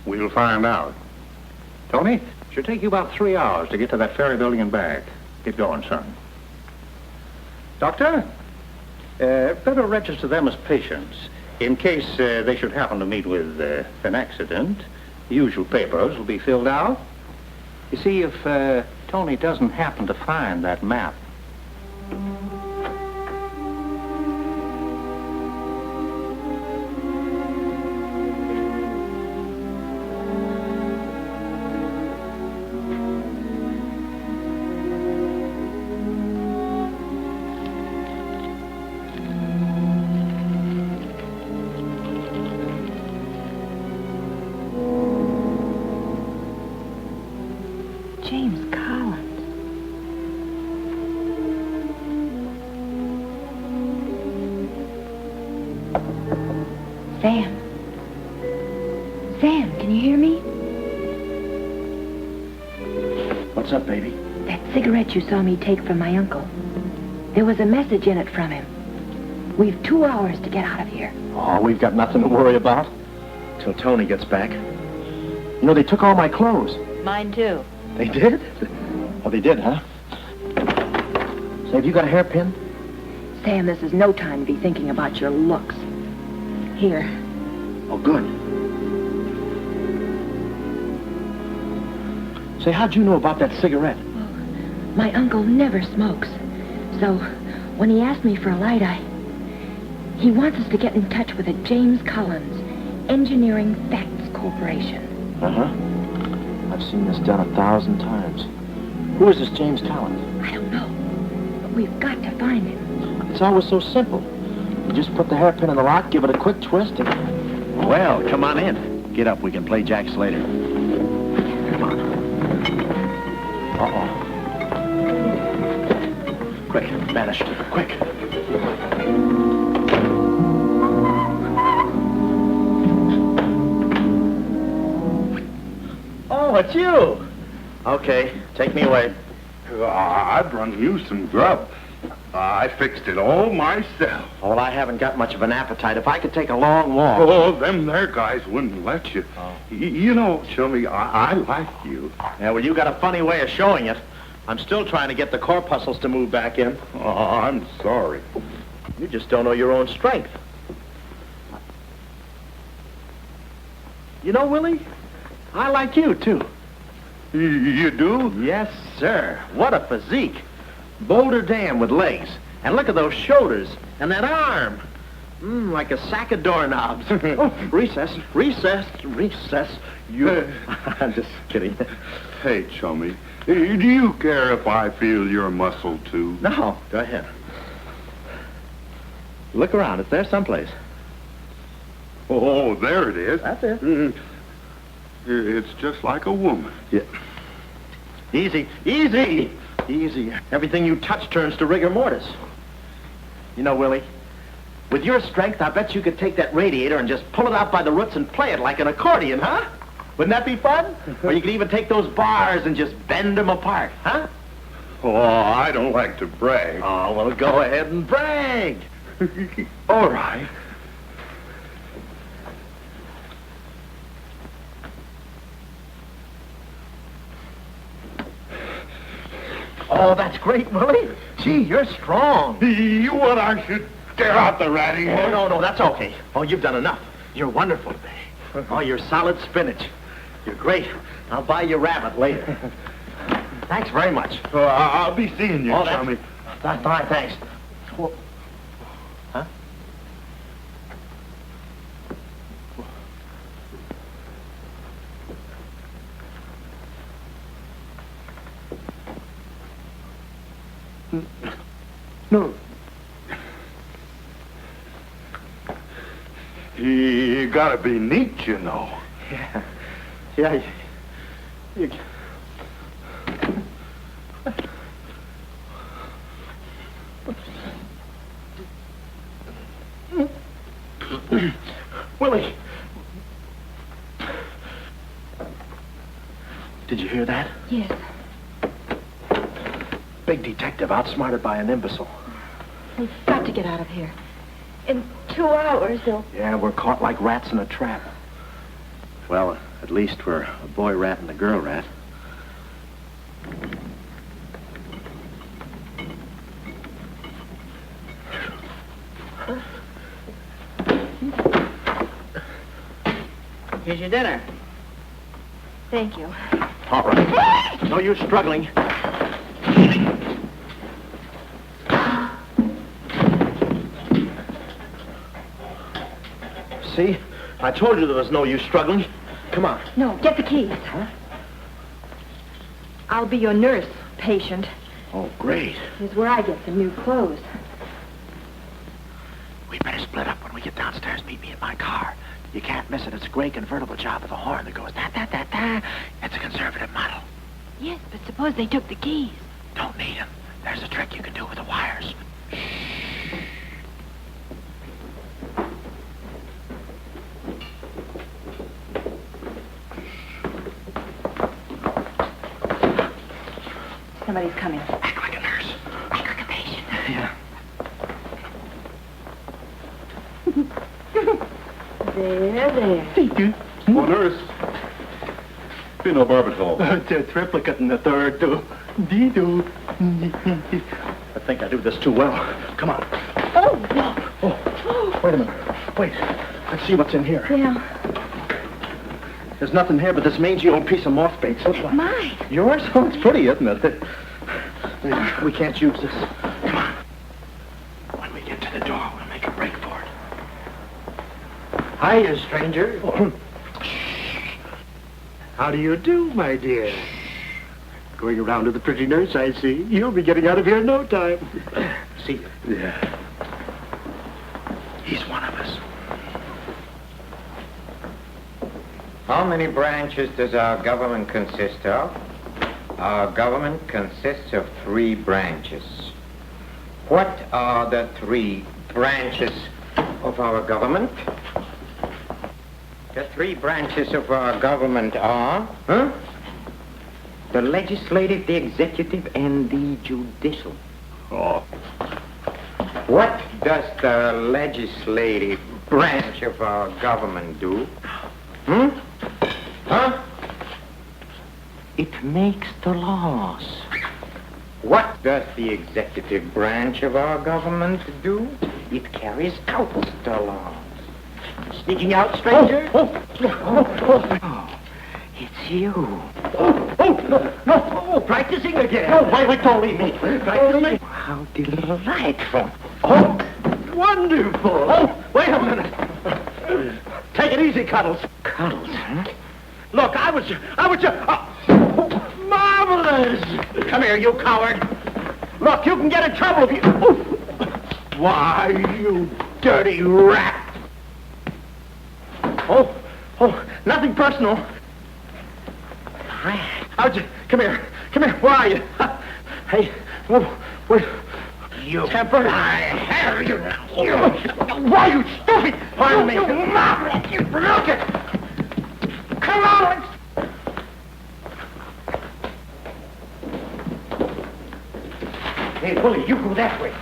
We'll find out. Tony, it should take you about 3 hours to get to that ferry building and back. Get going, son. Doctor, better register them as patients. In case they should happen to meet with an accident, the usual papers will be filled out. You see, if Tony doesn't happen to find that map... James Collins. Sam. Sam, can you hear me? What's up, baby? That cigarette you saw me take from my uncle. There was a message in it from him. We've 2 hours to get out of here. Oh, we've got nothing to worry about. Till Tony gets back. You know, they took all my clothes. Mine too. They did? Oh, they did, huh? Say, have you got a hairpin? Sam, this is no time to be thinking about your looks. Here. Oh, good. Say, how'd you know about that cigarette? Well, my uncle never smokes. So, when he asked me for a light, he wants us to get in touch with a James Collins, Engineering Facts Corporation. Uh-huh. I've seen this done 1,000 times. Who is this James Collins? I don't know. But we've got to find him. It's always so simple. You just put the hairpin in the lock, give it a quick twist, and... Well, come on in. Get up. We can play jacks later. Come on. Uh-oh. Quick, vanish. Quick. Oh, it's you. Okay, take me away. I've run you some grub. I fixed it all myself. Oh, well, I haven't got much of an appetite. If I could take a long walk... Oh, them there guys wouldn't let you. Oh. You know, Chummy, I like you. Yeah, well, you got a funny way of showing it. I'm still trying to get the corpuscles to move back in. Oh, I'm sorry. You just don't know your own strength. You know, Willie, I like you, too. You do? Yes, sir. What a physique. Boulder Dam with legs. And look at those shoulders. And that arm. Like a sack of doorknobs. Oh, recess. You... I'm just kidding. Hey, Chummy, do you care if I feel your muscle, too? No, go ahead. Look around. It's there someplace. Oh, there it is. That's it. It's just like a woman. Yeah. Easy. Everything you touch turns to rigor mortis. You know, Willie, With your strength, I bet you could take that radiator and just pull it out by the roots and play it like an accordion, huh? Wouldn't that be fun? Or you could even take those bars and just bend them apart, huh? Oh, I don't like to brag. Oh, well, go ahead and brag. All right. Oh, that's great, Willie. Gee, you're strong. You want I should tear out the ratty head? Oh, no, that's okay. Oh, you've done enough. You're wonderful today. Oh, you're solid spinach. You're great. I'll buy you rabbit later. Thanks very much. Oh, I'll be seeing you, chummy. That's fine, thanks. Well, huh? No. You gotta be neat, you know. Yeah. Yeah. You... Willie. Did you hear that? Yes. Big detective outsmarted by an imbecile. We've got to get out of here. In 2 hours, they'll... Yeah, we're caught like rats in a trap. Well, at least we're a boy rat and a girl rat. Here's your dinner. Thank you. All right. No use struggling. See? I told you there was no use struggling. Come on. No, get the keys. Huh? I'll be your nurse, patient. Oh, great. Here's where I get some new clothes. We better split up when we get downstairs. Meet me in my car. You can't miss it. It's a gray convertible job with a horn that goes da-da-da-da. It's a conservative model. Yes, but suppose they took the keys. Don't need them. There's a trick you can do with the wires. Somebody's coming. Act like a nurse. Act like a patient. Yeah. There. Thank you. Oh, nurse. Phenobarbital. It's a triplicate in the third, too. I think I do this too well. Come on. Oh, no. Oh, wait a minute. Wait. Let's see what's in here. Yeah. There's nothing here but this mangy old piece of moth bait. What's that? Mine. Yours? Oh, it's pretty, isn't it? We can't use this. Come on. When we get to the door, we'll make a break for it. Hiya, stranger. How do you do, my dear? Going around to the pretty nurse, I see. You'll be getting out of here in no time. See you. Yeah. He's one of us. How many branches does our government consist of? Our government consists of 3 branches. What are the 3 branches of our government? The 3 branches of our government are, the legislative, the executive, and the judicial. Oh. What does the legislative branch of our government do? Huh? It makes the laws. What does the executive branch of our government do? It carries out the laws. Sneaking out, stranger? Oh, it's you. No, practicing again. No, wait, don't leave me. Practicing? How delightful. Oh, wonderful. Oh, wait a minute. Take it easy, Cuddles. Cuddles, huh? Look, I was marvelous. Come here, you coward. Look, you can get in trouble if you... Why, you dirty rat. Oh, nothing personal. Rat. How'd you... Come here. Where are you? Hey, wait. You temper. I have you now. Why, you stupid! Pardon me. Look it. Come on. Hey, Willie, you go that way.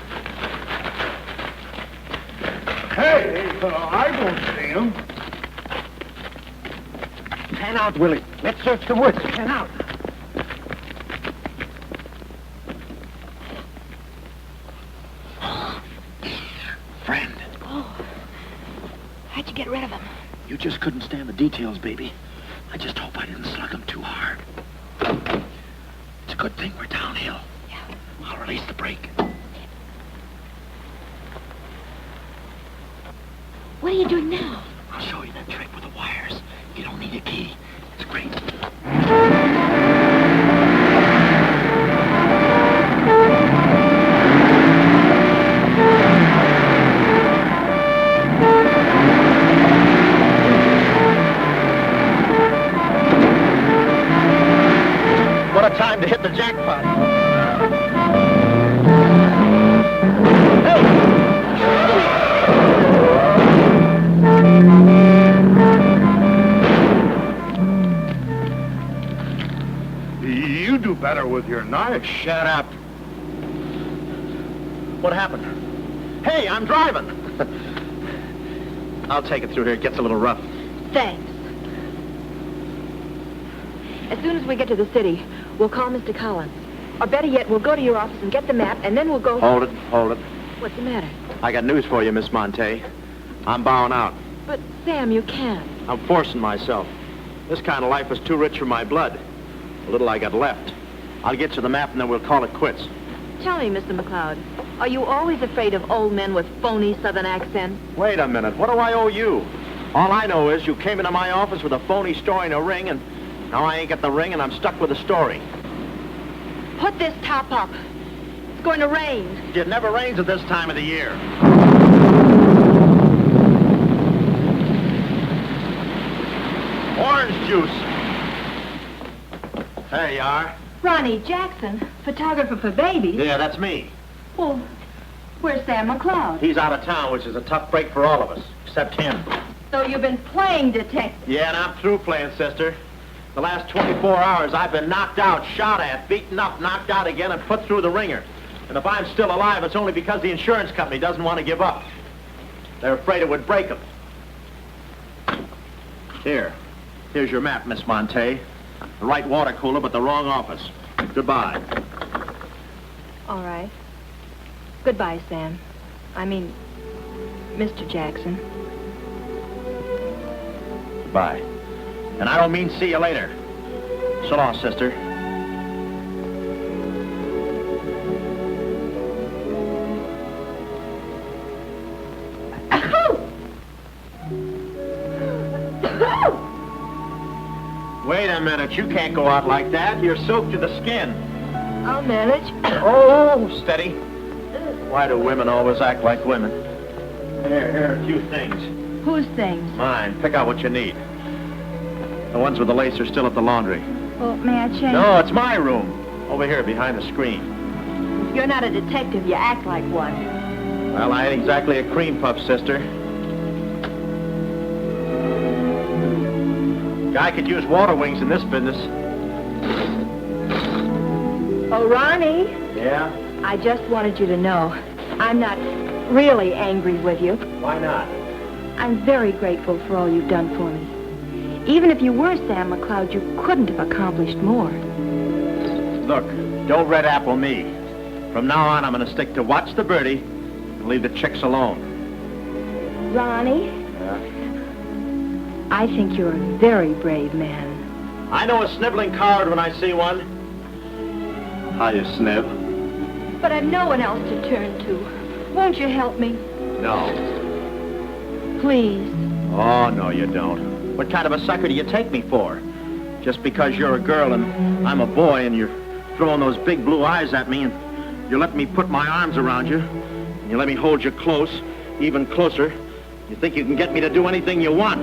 Hey, I don't see him. Pan out, Willie. Let's search the woods. Pan out. Friend. Oh. How'd you get rid of him? You just couldn't stand the details, baby. I just hope I didn't slug him too hard. It's a good thing we're downhill. Yeah. I'll release the brake. What are you doing now? I'll show you that trick with the wires. You don't need a key. It's great. What a time to hit the jackpot. You do better with your knife. Shut up. What happened? Hey, I'm driving. I'll take it through here. It gets a little rough. Thanks. As soon as we get to the city, we'll call Mr. Collins. Or better yet, we'll go to your office and get the map, and then we'll go... Hold it. What's the matter? I got news for you, Miss Monte. I'm bowing out. But, Sam, you can't. I'm forcing myself. This kind of life is too rich for my blood. The little I got left. I'll get you the map, and then we'll call it quits. Tell me, Mr. McLeod, are you always afraid of old men with phony southern accents? Wait a minute. What do I owe you? All I know is you came into my office with a phony story and a ring, and now I ain't got the ring, and I'm stuck with the story. Put this top up. It's going to rain. It never rains at this time of the year. Orange juice. There you are. Ronnie Jackson, photographer for babies. Yeah, that's me. Well, where's Sam McLeod? He's out of town, which is a tough break for all of us, except him. So you've been playing detective. Yeah, and I'm through playing, sister. The last 24 hours, I've been knocked out, shot at, beaten up, knocked out again, and put through the ringer. And if I'm still alive, it's only because the insurance company doesn't want to give up. They're afraid it would break them. Here's your map, Miss Monte. The right water cooler, but the wrong office. Goodbye. All right. Goodbye, Sam. I mean, Mr. Jackson. Goodbye. And I don't mean see you later. So long, sister. Wait a minute, you can't go out like that. You're soaked to the skin. I'll manage. Oh, steady. Why do women always act like women? Here, a few things. Whose things? Mine. Pick out what you need. The ones with the lace are still at the laundry. Well, may I change? No, it's my room. Over here, behind the screen. If you're not a detective, you act like one. Well, I ain't exactly a cream puff, sister. Guy could use water wings in this business. Oh, Ronnie. Yeah? I just wanted you to know I'm not really angry with you. Why not? I'm very grateful for all you've done for me. Even if you were Sam McLeod, you couldn't have accomplished more. Look, don't red apple me. From now on, I'm going to stick to watch the birdie and leave the chicks alone. Ronnie? Yeah? I think you're a very brave man. I know a sniveling coward when I see one. How you sniv? But I've no one else to turn to. Won't you help me? No. Please. Oh, no, you don't. What kind of a sucker do you take me for? Just because you're a girl and I'm a boy and you're throwing those big blue eyes at me and you let me put my arms around you and you let me hold you close, even closer, you think you can get me to do anything you want.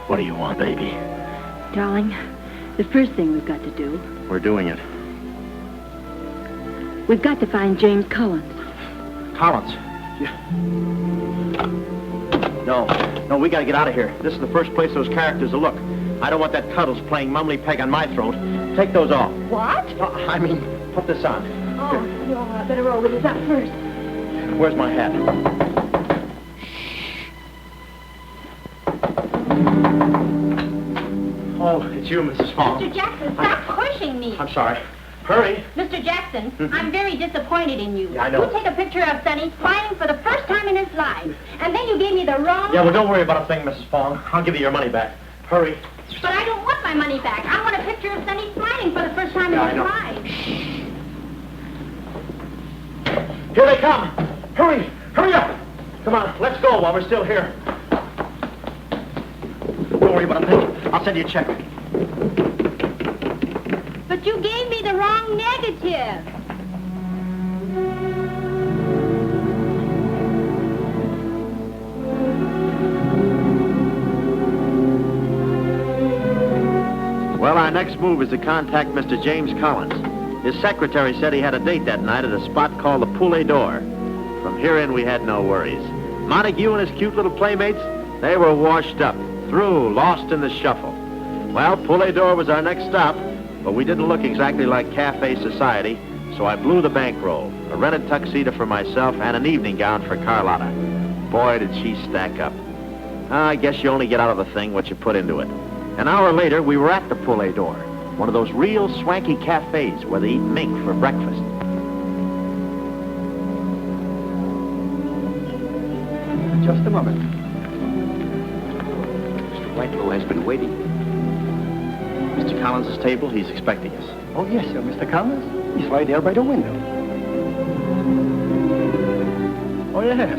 What do you want, baby? Darling, the first thing we've got to do... We're doing it. We've got to find James Collins. Collins. No, we gotta get out of here. This is the first place those characters will look. I don't want that Cuddles playing mumbly peg on my throat. Take those off. What? I mean, put this on. Oh, no, I better roll with this up first. Where's my hat? Oh, it's you, Mrs. Fong. Mr. Jackson, stop pushing me. I'm sorry. Hurry. Mr. Jackson, I'm very disappointed in you. Yeah, I know. You take a picture of Sonny smiling for the first time in his life, and then you gave me the wrong... Yeah, well, don't worry about a thing, Mrs. Fong. I'll give you your money back. Hurry. But I don't want my money back. I want a picture of Sonny smiling for the first time in his life. Here they come. Hurry. Hurry up. Come on, let's go while we're still here. Don't worry about a thing. I'll send you a check. But you gave me the wrong negative. Well, our next move is to contact Mr. James Collins. His secretary said he had a date that night at a spot called the Poulet d'Or. From here in, we had no worries. Montague and his cute little playmates, they were washed up, through, lost in the shuffle. Well, Poulet d'Or was our next stop, but we didn't look exactly like cafe society, so I blew the bankroll, a rented tuxedo for myself and an evening gown for Carlotta. Boy, did she stack up. I guess you only get out of the thing what you put into it. An hour later, we were at the Poulet d'Or, one of those real swanky cafes where they eat mink for breakfast. Just a moment. Mr. Whitelow has been waiting. Mr. Collins' table, he's expecting us. Oh, yes, sir, Mr. Collins. He's right there by the window. Oh, yes.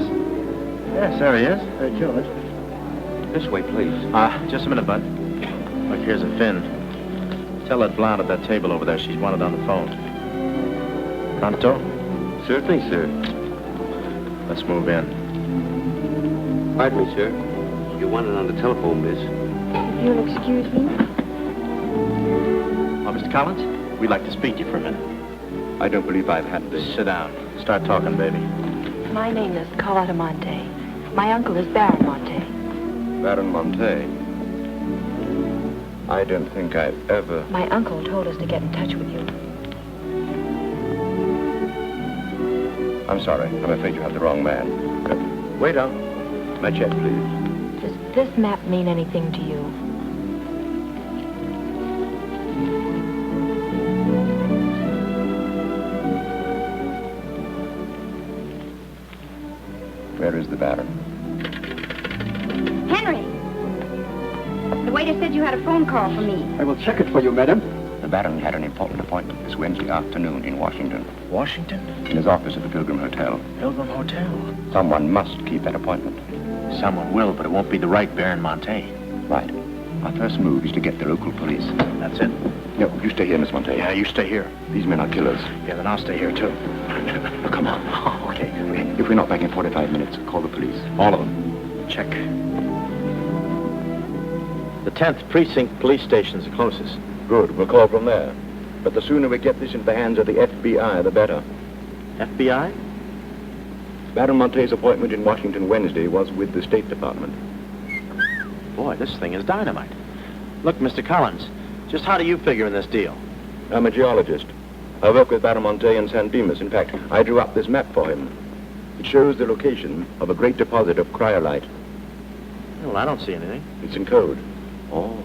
Yes, there he is. George. This way, please. Just a minute, Bud. Look, here's a fin. Tell that blonde at that table over there she's wanted on the phone. Pronto? Certainly, sir. Let's move in. Pardon me, sir. You wanted on the telephone, miss. If you'll excuse me. Oh, Mr. Collins, we'd like to speak to you for a minute. I don't believe I've had this. Sit down. Start talking, baby. My name is Carlotta Monte. My uncle is Baron Monte. Baron Monte. I don't think I've ever... My uncle told us to get in touch with you. I'm sorry. I'm afraid you have the wrong man. Wait up. My check, please. Does this map mean anything to you? Where is the Baron? Henry! The waiter said you had a phone call for me. I will check it for you, madam. The Baron had an important appointment this Wednesday afternoon in Washington. Washington? In his office at the Pilgrim Hotel. Pilgrim Hotel? Someone must keep that appointment. Someone will, but it won't be the right Baron Monte. Right. Our first move is to get the local police. That's it? No, you stay here, Miss Monte. Yeah, you stay here. These men are killers. Yeah, then I'll stay here, too. Oh, come on. Oh, okay. If we're not back in 45 minutes, call the police. All of them. Check. The 10th Precinct Police Station's the closest. Good. We'll call from there. But the sooner we get this into the hands of the FBI, the better. FBI? Baron Monte's appointment in Washington Wednesday was with the State Department. Boy, this thing is dynamite. Look, Mr. Collins, just how do you figure in this deal? I'm a geologist. I work with Baron Monte in San Dimas. In fact, I drew up this map for him. It shows the location of a great deposit of cryolite. Well, I don't see anything. It's in code. Oh.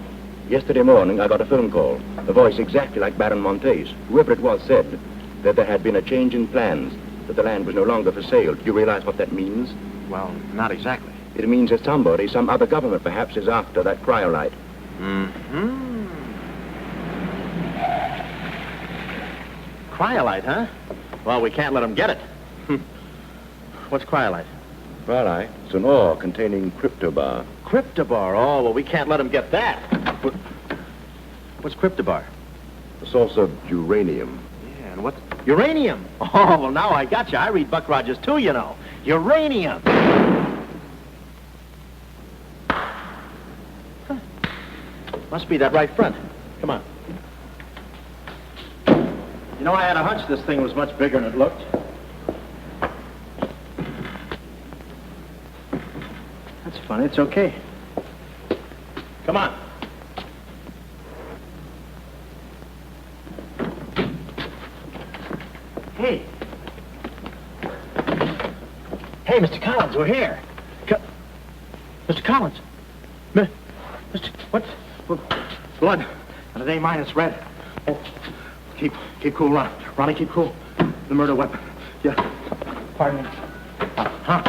Yesterday morning, I got a phone call. A voice exactly like Baron Monte's. Whoever it was said that there had been a change in plans, that the land was no longer for sale. Do you realize what that means? Well, not exactly. It means that somebody, some other government perhaps, is after that cryolite. Mm-hmm. Cryolite, huh? Well, we can't let them get it. What's cryolite? Cryolite? It's an ore containing cryptobar. Cryptobar? Oh, well, we can't let them get that. What's cryptobar? A source of uranium. Yeah, and what's... Uranium? Oh, well, now I got you. I read Buck Rogers, too, you know. Uranium. Huh. Must be that right front. Come on. You know, I had a hunch this thing was much bigger than it looked. That's funny. It's okay. Come on. Hey. Hey, Mr. Collins, we're here. Mr. Collins. Mr. What? Blood. And it ain't mine, it's red. Oh, keep cool, Ron. Ronnie, keep cool. The murder weapon. Yeah. Pardon me. Huh?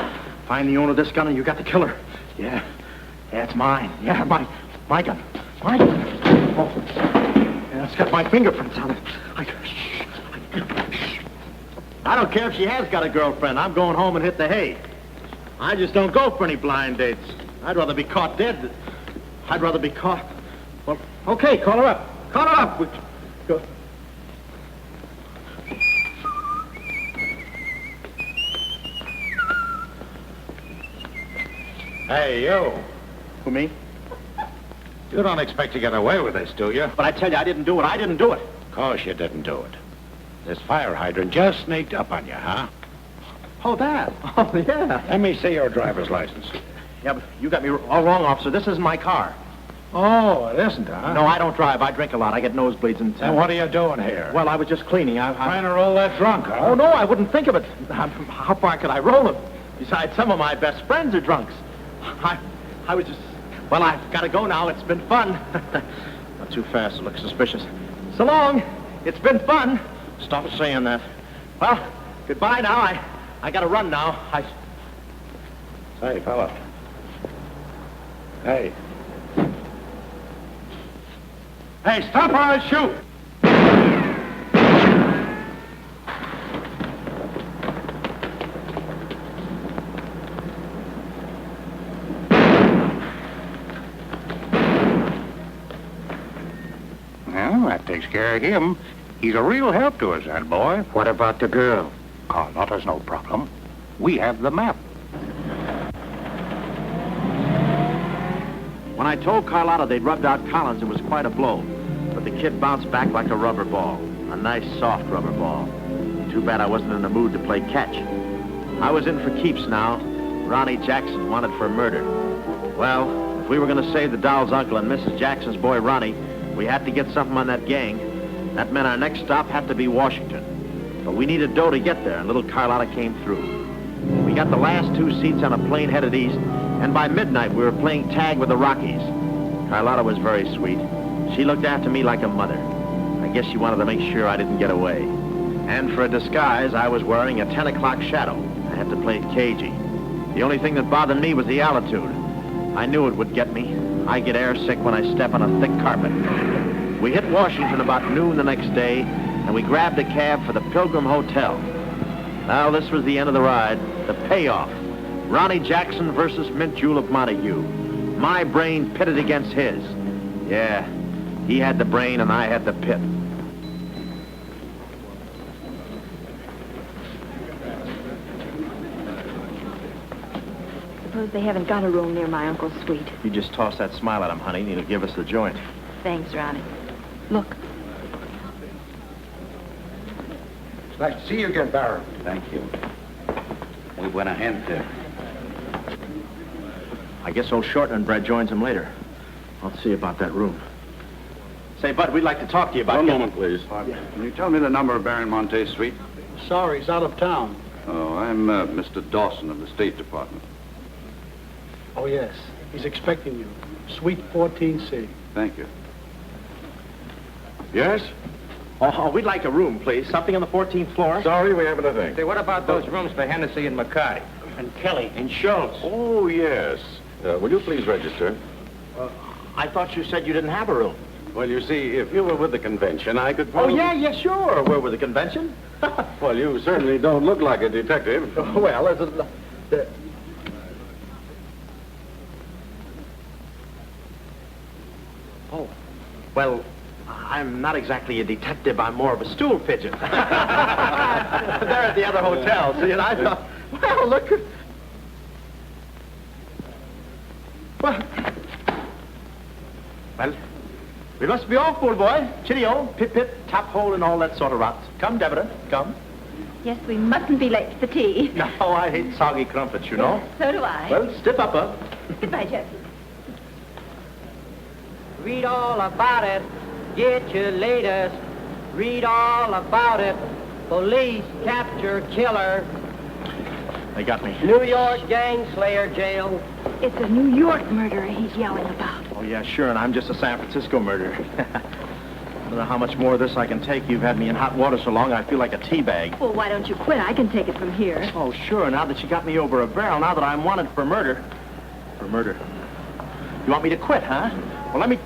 Find the owner of this gun and you got the killer. Yeah. Yeah, it's mine. Yeah, my gun. My gun. Oh. Yeah, it's got my fingerprints on it. I don't care if she has got a girlfriend. I'm going home and hit the hay. I just don't go for any blind dates. I'd rather be caught dead. I'd rather be caught. Well, okay, call her up. Call her up. Go. Hey, you. Who, me? You don't expect to get away with this, do you? But I tell you, I didn't do it. I didn't do it. Of course you didn't do it. This fire hydrant just sneaked up on you, huh? Oh, that? Oh, yeah. Let me see your driver's license. Yeah, but you got me all wrong, officer. This isn't my car. Oh, it isn't, huh? No, I don't drive. I drink a lot. I get nosebleeds and... Then what are you doing here? Well, I was just cleaning. Trying to roll that drunk, huh? Oh, no, I wouldn't think of it. How far could I roll him? Besides, some of my best friends are drunks. I was just... Well, I've got to go now. It's been fun. Not too fast. It looks suspicious. So long. It's been fun. Stop saying that. Well, goodbye now. I got to run now. Say, fella. Hey. Hey, stop or I'll shoot! Well, that takes care of him. He's a real help to us, that boy. What about the girl? Carlotta's no problem. We have the map. When I told Carlotta they'd rubbed out Collins, it was quite a blow. But the kid bounced back like a rubber ball. A nice, soft rubber ball. Too bad I wasn't in the mood to play catch. I was in for keeps now. Ronnie Jackson wanted for murder. Well, if we were going to save the doll's uncle and Mrs. Jackson's boy, Ronnie, we had to get something on that gang. That meant our next stop had to be Washington. But we needed dough to get there, and little Carlotta came through. We got the last 2 seats on a plane headed east, and by midnight we were playing tag with the Rockies. Carlotta was very sweet. She looked after me like a mother. I guess she wanted to make sure I didn't get away. And for a disguise, I was wearing a 10 o'clock shadow. I had to play it cagey. The only thing that bothered me was the altitude. I knew it would get me. I get airsick when I step on a thick carpet. We hit Washington about noon the next day, and we grabbed a cab for the Pilgrim Hotel. Now, this was the end of the ride, the payoff. Ronnie Jackson versus Mint Jewel of Montague. My brain pitted against his. Yeah, he had the brain and I had the pit. Suppose they haven't got a room near my uncle's suite. You just toss that smile at him, honey, and he'll give us the joint. Thanks, Ronnie. Look. It's nice to see you again, Barron. Thank you. Muy buena gente. I guess old Shorten and Brett joins him later. I'll see about that room. Say, Bud, we'd like to talk to you about... One moment, please. Can you tell me the number of Baron Monte's suite? Sorry, he's out of town. Oh, I'm Mr. Dawson of the State Department. Oh, yes. He's expecting you. Suite 14C. Thank you. Yes? Oh, we'd like a room, please. Something on the 14th floor. Sorry, we haven't a thing. Say, what about those rooms for Hennessy and McCarty? And Kelly. And Schultz. Oh, yes. Will you please register? I thought you said you didn't have a room. Well, you see, if you were with the convention, I could Oh, probably... yeah, sure. We're with the convention. Well, you certainly don't look like a detective. Well, it's a... Oh, well, I'm not exactly a detective. I'm more of a stool pigeon. They're at the other hotel, see, and I thought, well, look at... Well, We must be off, old boy. Cheerio, pip-pip, tap hole, and all that sort of rot. Come, Deborah, come. Yes, we mustn't be late for tea. No, I hate soggy crumpets, you know. So do I. Well, stiff upper. Goodbye, Jesse. Read all about it. Get your latest. Read all about it. Police capture killer. They got me. New York gang slayer jail. It's a New York murderer he's yelling about. Oh, yeah, sure, and I'm just a San Francisco murderer. I don't know how much more of this I can take. You've had me in hot water so long, I feel like a tea bag. Well, why don't you quit? I can take it from here. Oh, sure, now that you got me over a barrel, now that I'm wanted for murder. For murder. You want me to quit, huh? Well, let me...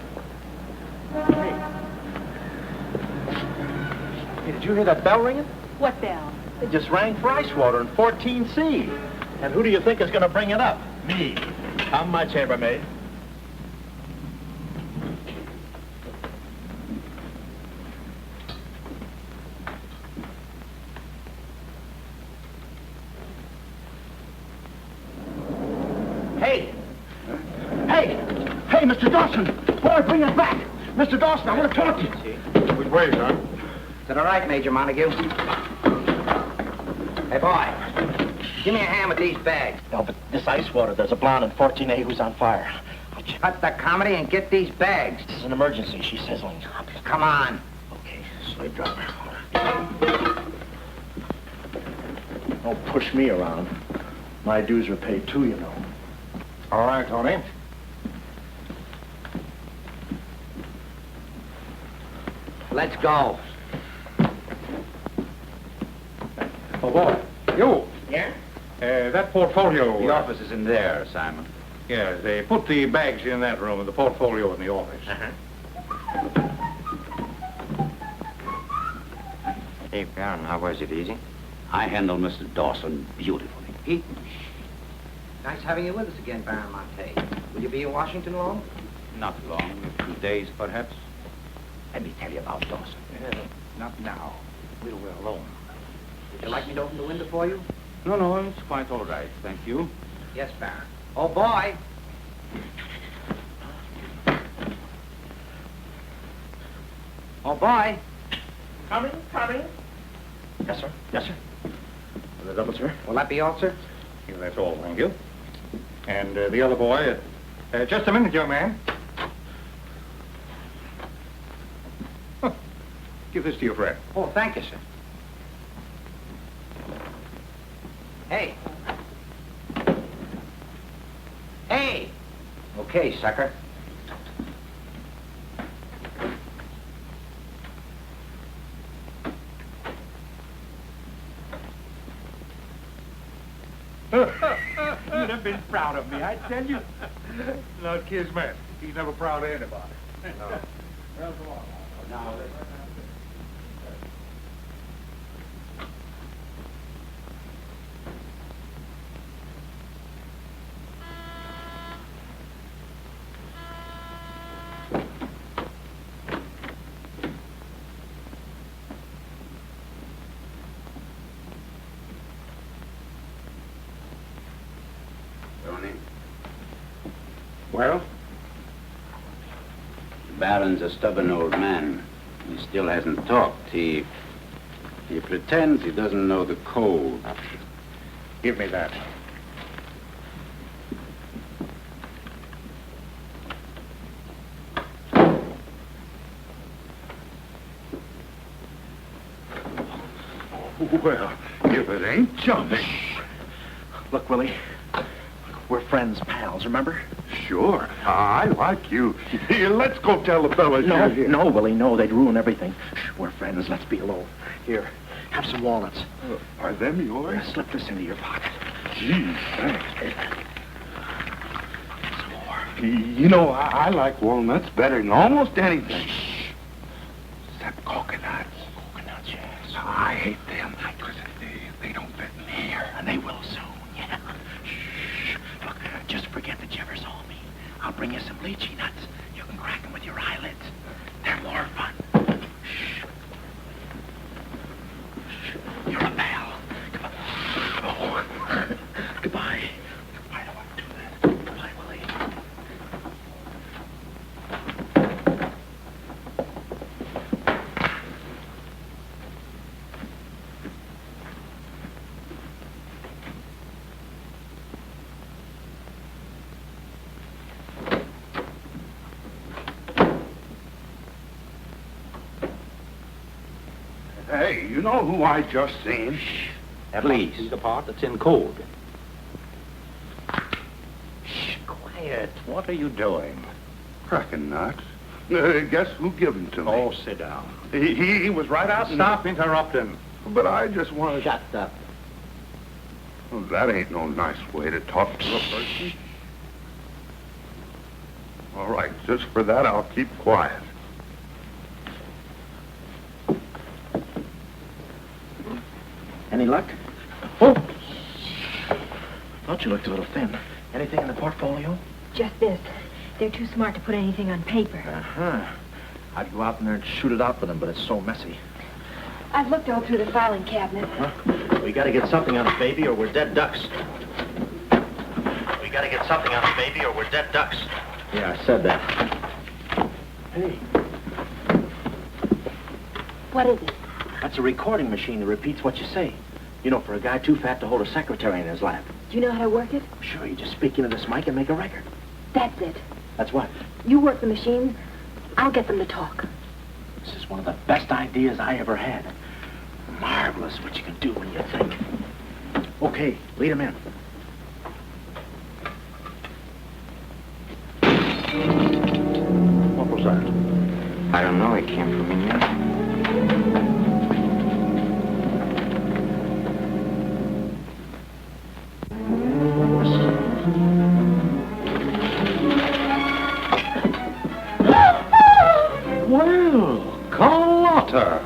Hey, did you hear that bell ringing? What bell? It just rang for ice water in 14C. And who do you think is going to bring it up? Me. Come, my chambermaid. Hey! Hey! Hey, Mr. Dawson! Boy, bring it back! Mr. Dawson, I want to talk to you. Which way, son? Is that all right, Major Montague? Hey, boy, give me a hand with these bags. No, but this ice water, there's a blonde in 14A who's on fire. Cut the comedy and get these bags. This is an emergency. She's sizzling. Come on. Okay, slave driver. Don't push me around. My dues are paid too, you know. All right, Tony. Let's go. Oh, boy. You. Yeah? That portfolio... The office is in there, Simon. Yeah, they put the bags in that room and the portfolio in the office. Hey, Baron, how was it? Easy? I handled Mr. Dawson beautifully. Pete? Nice having you with us again, Baron Monte. Will you be in Washington long? Not long, a few days, perhaps. Let me tell you about Dawson. Not now. We're alone. Would you like me to open the window for you? No, it's quite all right, thank you. Yes, Baron. Oh, boy. Oh, boy. Coming. Yes, sir. Yes, sir. The double, sir. Will that be all, sir? Yeah, that's all, thank you. And the other boy, just a minute, young man. Huh. Give this to your friend. Oh, thank you, sir. Hey. Hey! Okay, sucker. You'd have been proud of me, I tell you. No, Kismet. He's never proud of anybody. No. Well, go on. Now, Well? The Baron's a stubborn old man. He still hasn't talked. He pretends he doesn't know the code. give me that. Well, if it ain't Johnny. Look, Willie. We're friends, pals, remember? Sure. I like you. Here, let's go tell the fellas you're here. No, Willie, no. They'd ruin everything. We're friends. Let's be alone. Here, have some walnuts. Are them yours? Slip this into your pocket. Gee, thanks. Some more. You know, I like walnuts better than almost anything. Except coconuts. Coconuts, yes. I hate them because they don't fit in here. And they will soon, yeah. Shh. Look, just forget that you ever saw me. I'll bring you some lychee nuts. You can crack them with your eyelids. They're more fun. Shh. Shh. You're a pal. Come on. Oh. Goodbye. I don't want to do that. Goodbye, Willie. Hey, you know who I just seen? Please. The part that's in code. Quiet. What are you doing? Cracking nuts. Guess who gave him to me? Oh, sit down. He was right out. Stop interrupting. But I just wanted. Shut up. Well, that ain't no nice way to talk to a person. All right, just for that, I'll keep quiet. Any luck? Oh! Thought you looked a little thin. Anything in the portfolio? Just this. They're too smart to put anything on paper. Uh-huh. I'd go out in there and shoot it out for them, but it's so messy. I've looked all through the filing cabinet. Huh? We gotta get something on it, baby, or we're dead ducks. We gotta get something on it, baby, or we're dead ducks. Yeah, I said that. Hey. What is it? That's a recording machine that repeats what you say. You know, for a guy too fat to hold a secretary in his lap. Do you know how to work it? Sure, you just speak into this mic and make a record. That's it. That's what? You work the machine. I'll get them to talk. This is one of the best ideas I ever had. Marvelous what you can do when you think. Okay, lead him in. What was that? I don't know. It came from in here. Well, Carlotta.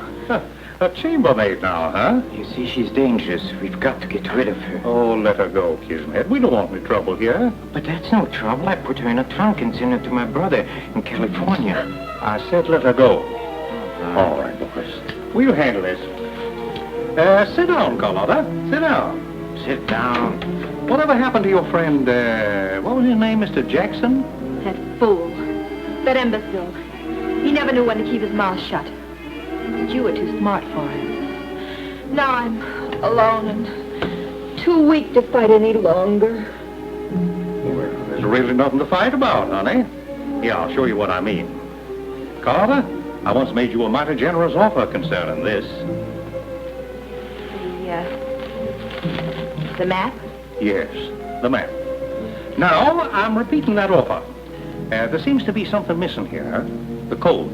A chambermaid now, huh? You see, she's dangerous. We've got to get rid of her. Oh, let her go, Kismet. We don't want any trouble here. But that's no trouble. I put her in a trunk and sent her to my brother in California. I said let her go. All right, boys. We'll handle this. Sit down, Carlotta. Sit down. Sit down. Whatever happened to your friend, what was his name, Mr. Jackson? That fool. That imbecile. He never knew when to keep his mouth shut. But you were too smart for him. Now I'm alone and too weak to fight any longer. Well, there's really nothing to fight about, honey. Yeah, I'll show you what I mean. Carlotta, I once made you a mighty generous offer concerning this. The map? Yes, the map. Now, I'm repeating that offer. There seems to be something missing here. The code.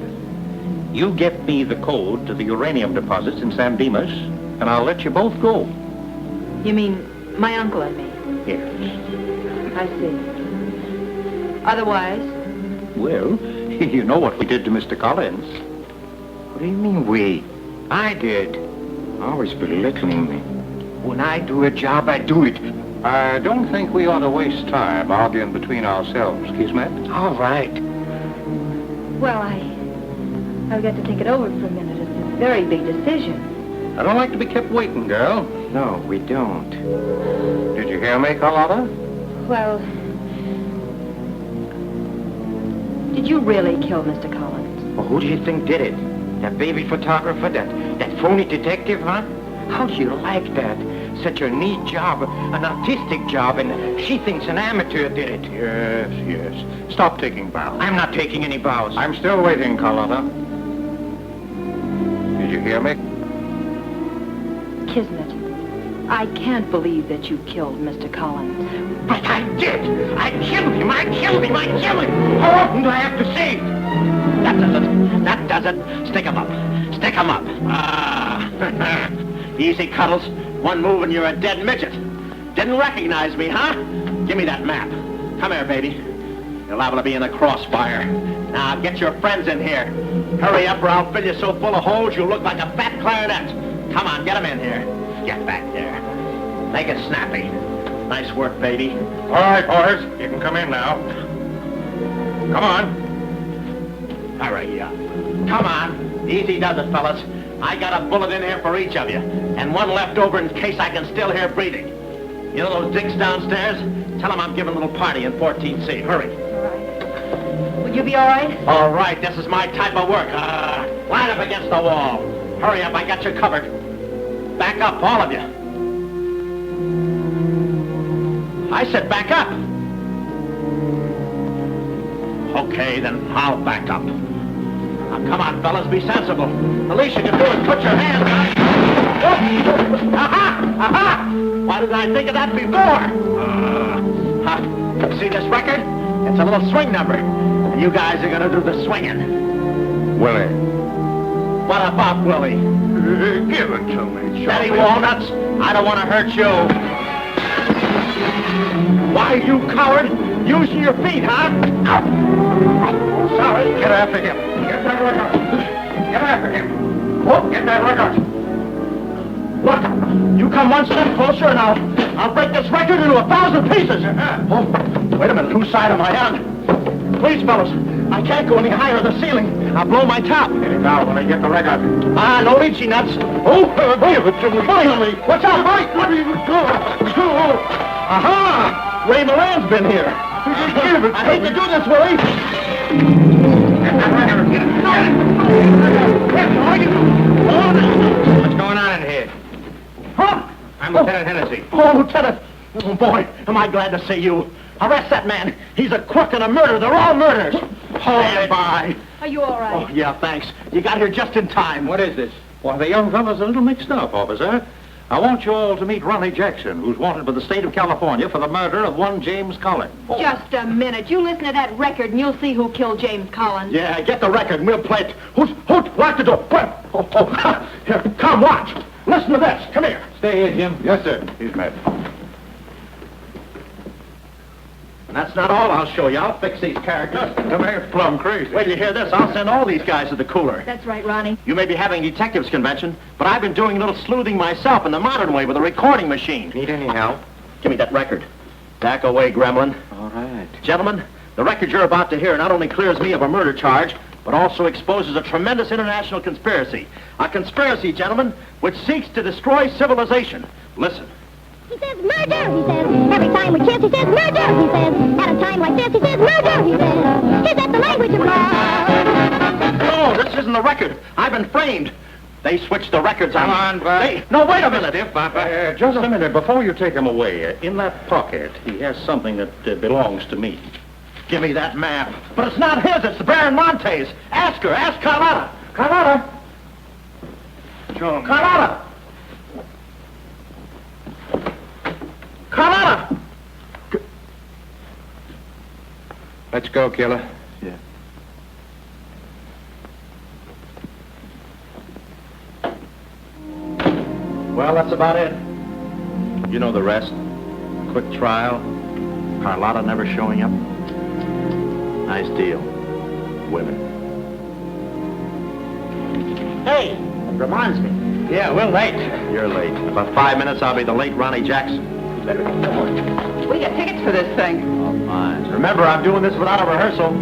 You get me the code to the uranium deposits in San Dimas, and I'll let you both go. You mean my uncle and me? Yes. I see. Otherwise? Well, you know what we did to Mr. Collins. What do you mean, we? I did. Always belittling me. When I do a job, I do it. I don't think we ought to waste time arguing between ourselves, Kismet. All right. Well, I've got to think it over for a minute. It's a very big decision. I don't like to be kept waiting, girl. No, we don't. Did you hear me, Carlotta? Well, did you really kill Mr. Collins? Well, who do you think did it? That baby photographer? That phony detective, huh? How do you like that? Such a neat job, an artistic job, and she thinks an amateur did it. Yes, yes. Stop taking bows. I'm not taking any bows. I'm still waiting, Carlotta. Did you hear me? Kismet, I can't believe that you killed Mr. Collins. But I did! I killed him! I killed him! I killed him! How often do I have to say it? That does it. That does it. Stick 'em up. Stick 'em up. Ah. Easy, Cuddles. One move and you're a dead midget. Didn't recognize me, huh? Give me that map. Come here, baby. You're liable to be in the crossfire. Now, get your friends in here. Hurry up or I'll fill you so full of holes you'll look like a fat clarinet. Come on, get 'em in here. Get back there. Make it snappy. Nice work, baby. All right, boys. You can come in now. Come on. Hurry up. Come on. Easy does it, fellas. I got a bullet in here for each of you, and one left over in case I can still hear breathing. You know those dicks downstairs? Tell them I'm giving a little party in 14C. Hurry. All right. Would you be all right? All right, this is my type of work. Line up against the wall. Hurry up, I got you covered. Back up, all of you. I said back up. Okay, then I'll back up. come on, fellas, be sensible. The least you can do is put your hands up. Aha! Aha! Why didn't I think of that before? See this record? It's a little swing number. And you guys are gonna do the swinging. Willie. What about Willie? Give it to me, Steady, Walnuts. I don't want to hurt you. Why, you coward? Using your feet, huh? Sorry. Get after him. Get that record. Get after him. Whoop, get that record. Look, you come one step closer and I'll break this record into 1,000 pieces. Oh, wait a minute, whose side am I on? Please, fellas, I can't go any higher than the ceiling. I'll blow my top. Get it out when I get the record. Ah, no leechy nuts. Oh, give it to me. Finally. What's up, Mike? What are you doing? Aha! Ray Moran's been here. Give it to I hate to do this, Willie. Get that record. Get it. What's going on in here? Huh? I'm Lieutenant Hennessy. Oh, Lieutenant. Oh, boy, am I glad to see you. Arrest that man. He's a crook and a murderer. They're all murders. Hold by. Are you all right? Oh, yeah, thanks. You got here just in time. What is this? Why, the young fellow's a little mixed up, officer. I want you all to meet Ronnie Jackson, who's wanted by the state of California for the murder of one James Collins. Oh. Just a minute. You listen to that record and you'll see who killed James Collins. Yeah, get the record and we'll play it. Who's lock the door? Oh, here, come, watch. Listen to this. Come here. Stay here, Jim. Yes, sir. He's mad. And that's not all I'll show you. I'll fix these characters. The man's plumb crazy. Wait till you hear this. I'll send all these guys to the cooler. That's right, Ronnie. You may be having a detectives convention, but I've been doing a little sleuthing myself in the modern way with a recording machine. Need any help? Give me that record. Back away, gremlin. All right. Gentlemen, the record you're about to hear not only clears me of a murder charge, but also exposes a tremendous international conspiracy. A conspiracy, gentlemen, which seeks to destroy civilization. Listen. He says murder, he says. Every time we kiss, he says murder, he says. At a time like this, he says murder, he says. Is that the language of love? No, this isn't the record. I've been framed. They switched the records on. Come on, Bud. No, wait a minute. Just a minute. Before you take him away, in that pocket, he has something that belongs to me. Give me that map. But it's not his. It's the Baron Monte's. Ask her. Ask Carlotta. Carlotta. Show him. Carlotta. Carlotta. Let's go, killer. Yeah. Well, that's about it. You know the rest. Quick trial. Carlotta never showing up. Nice deal. Women. Hey, it reminds me. Yeah, we're late. You're late. In about 5 minutes, I'll be the late Ronnie Jackson. You better get going. We got tickets for this thing. Oh, fine. Remember, I'm doing this without a rehearsal.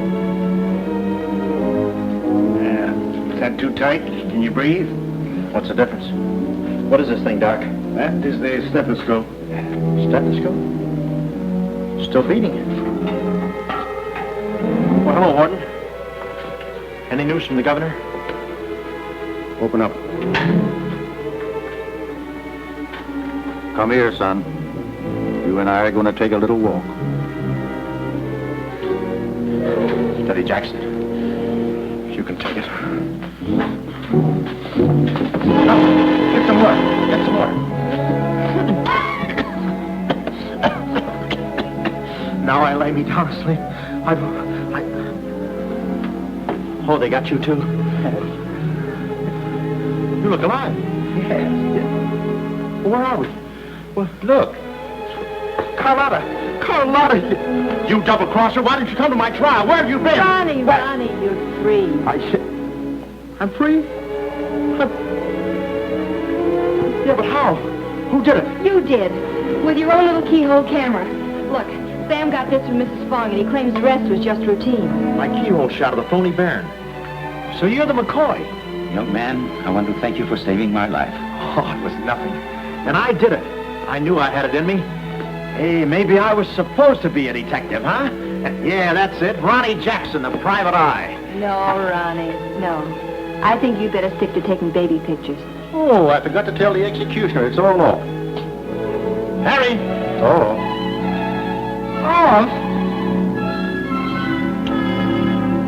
Yeah. Is that too tight? Can you breathe? What's the difference? What is this thing, Doc? That is the stethoscope. Stethoscope? Still beating it. Well, hello, Warden. Any news from the governor? Open up. Come here, son. You and I are going to take a little walk. Steady, Jackson. You can take it. No, get some more. Get some more. Now I lay me down to sleep. Oh, they got you too? You look alive. Yes. Where are we? Well, look. Carlotta. Carlotta, you double-crosser. Why didn't you come to my trial? Where have you been? Ronnie, you're free. I'm free? Yeah, but how? Who did it? You did. With your own little keyhole camera. Look, Sam got this from Mrs. Fong, and he claims the rest was just routine. My keyhole shot of the phony Baron. So you're the McCoy. Young man, I want to thank you for saving my life. Oh, it was nothing. And I did it. I knew I had it in me. Hey, maybe I was supposed to be a detective, huh? Yeah, that's it. Ronnie Jackson, the private eye. No, Ronnie, no. I think you better stick to taking baby pictures. Oh, I forgot to tell the executioner. It's all off. Harry! Oh.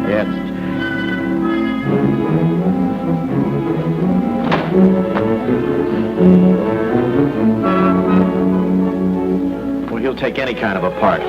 Yes. Well, he'll take any kind of a part.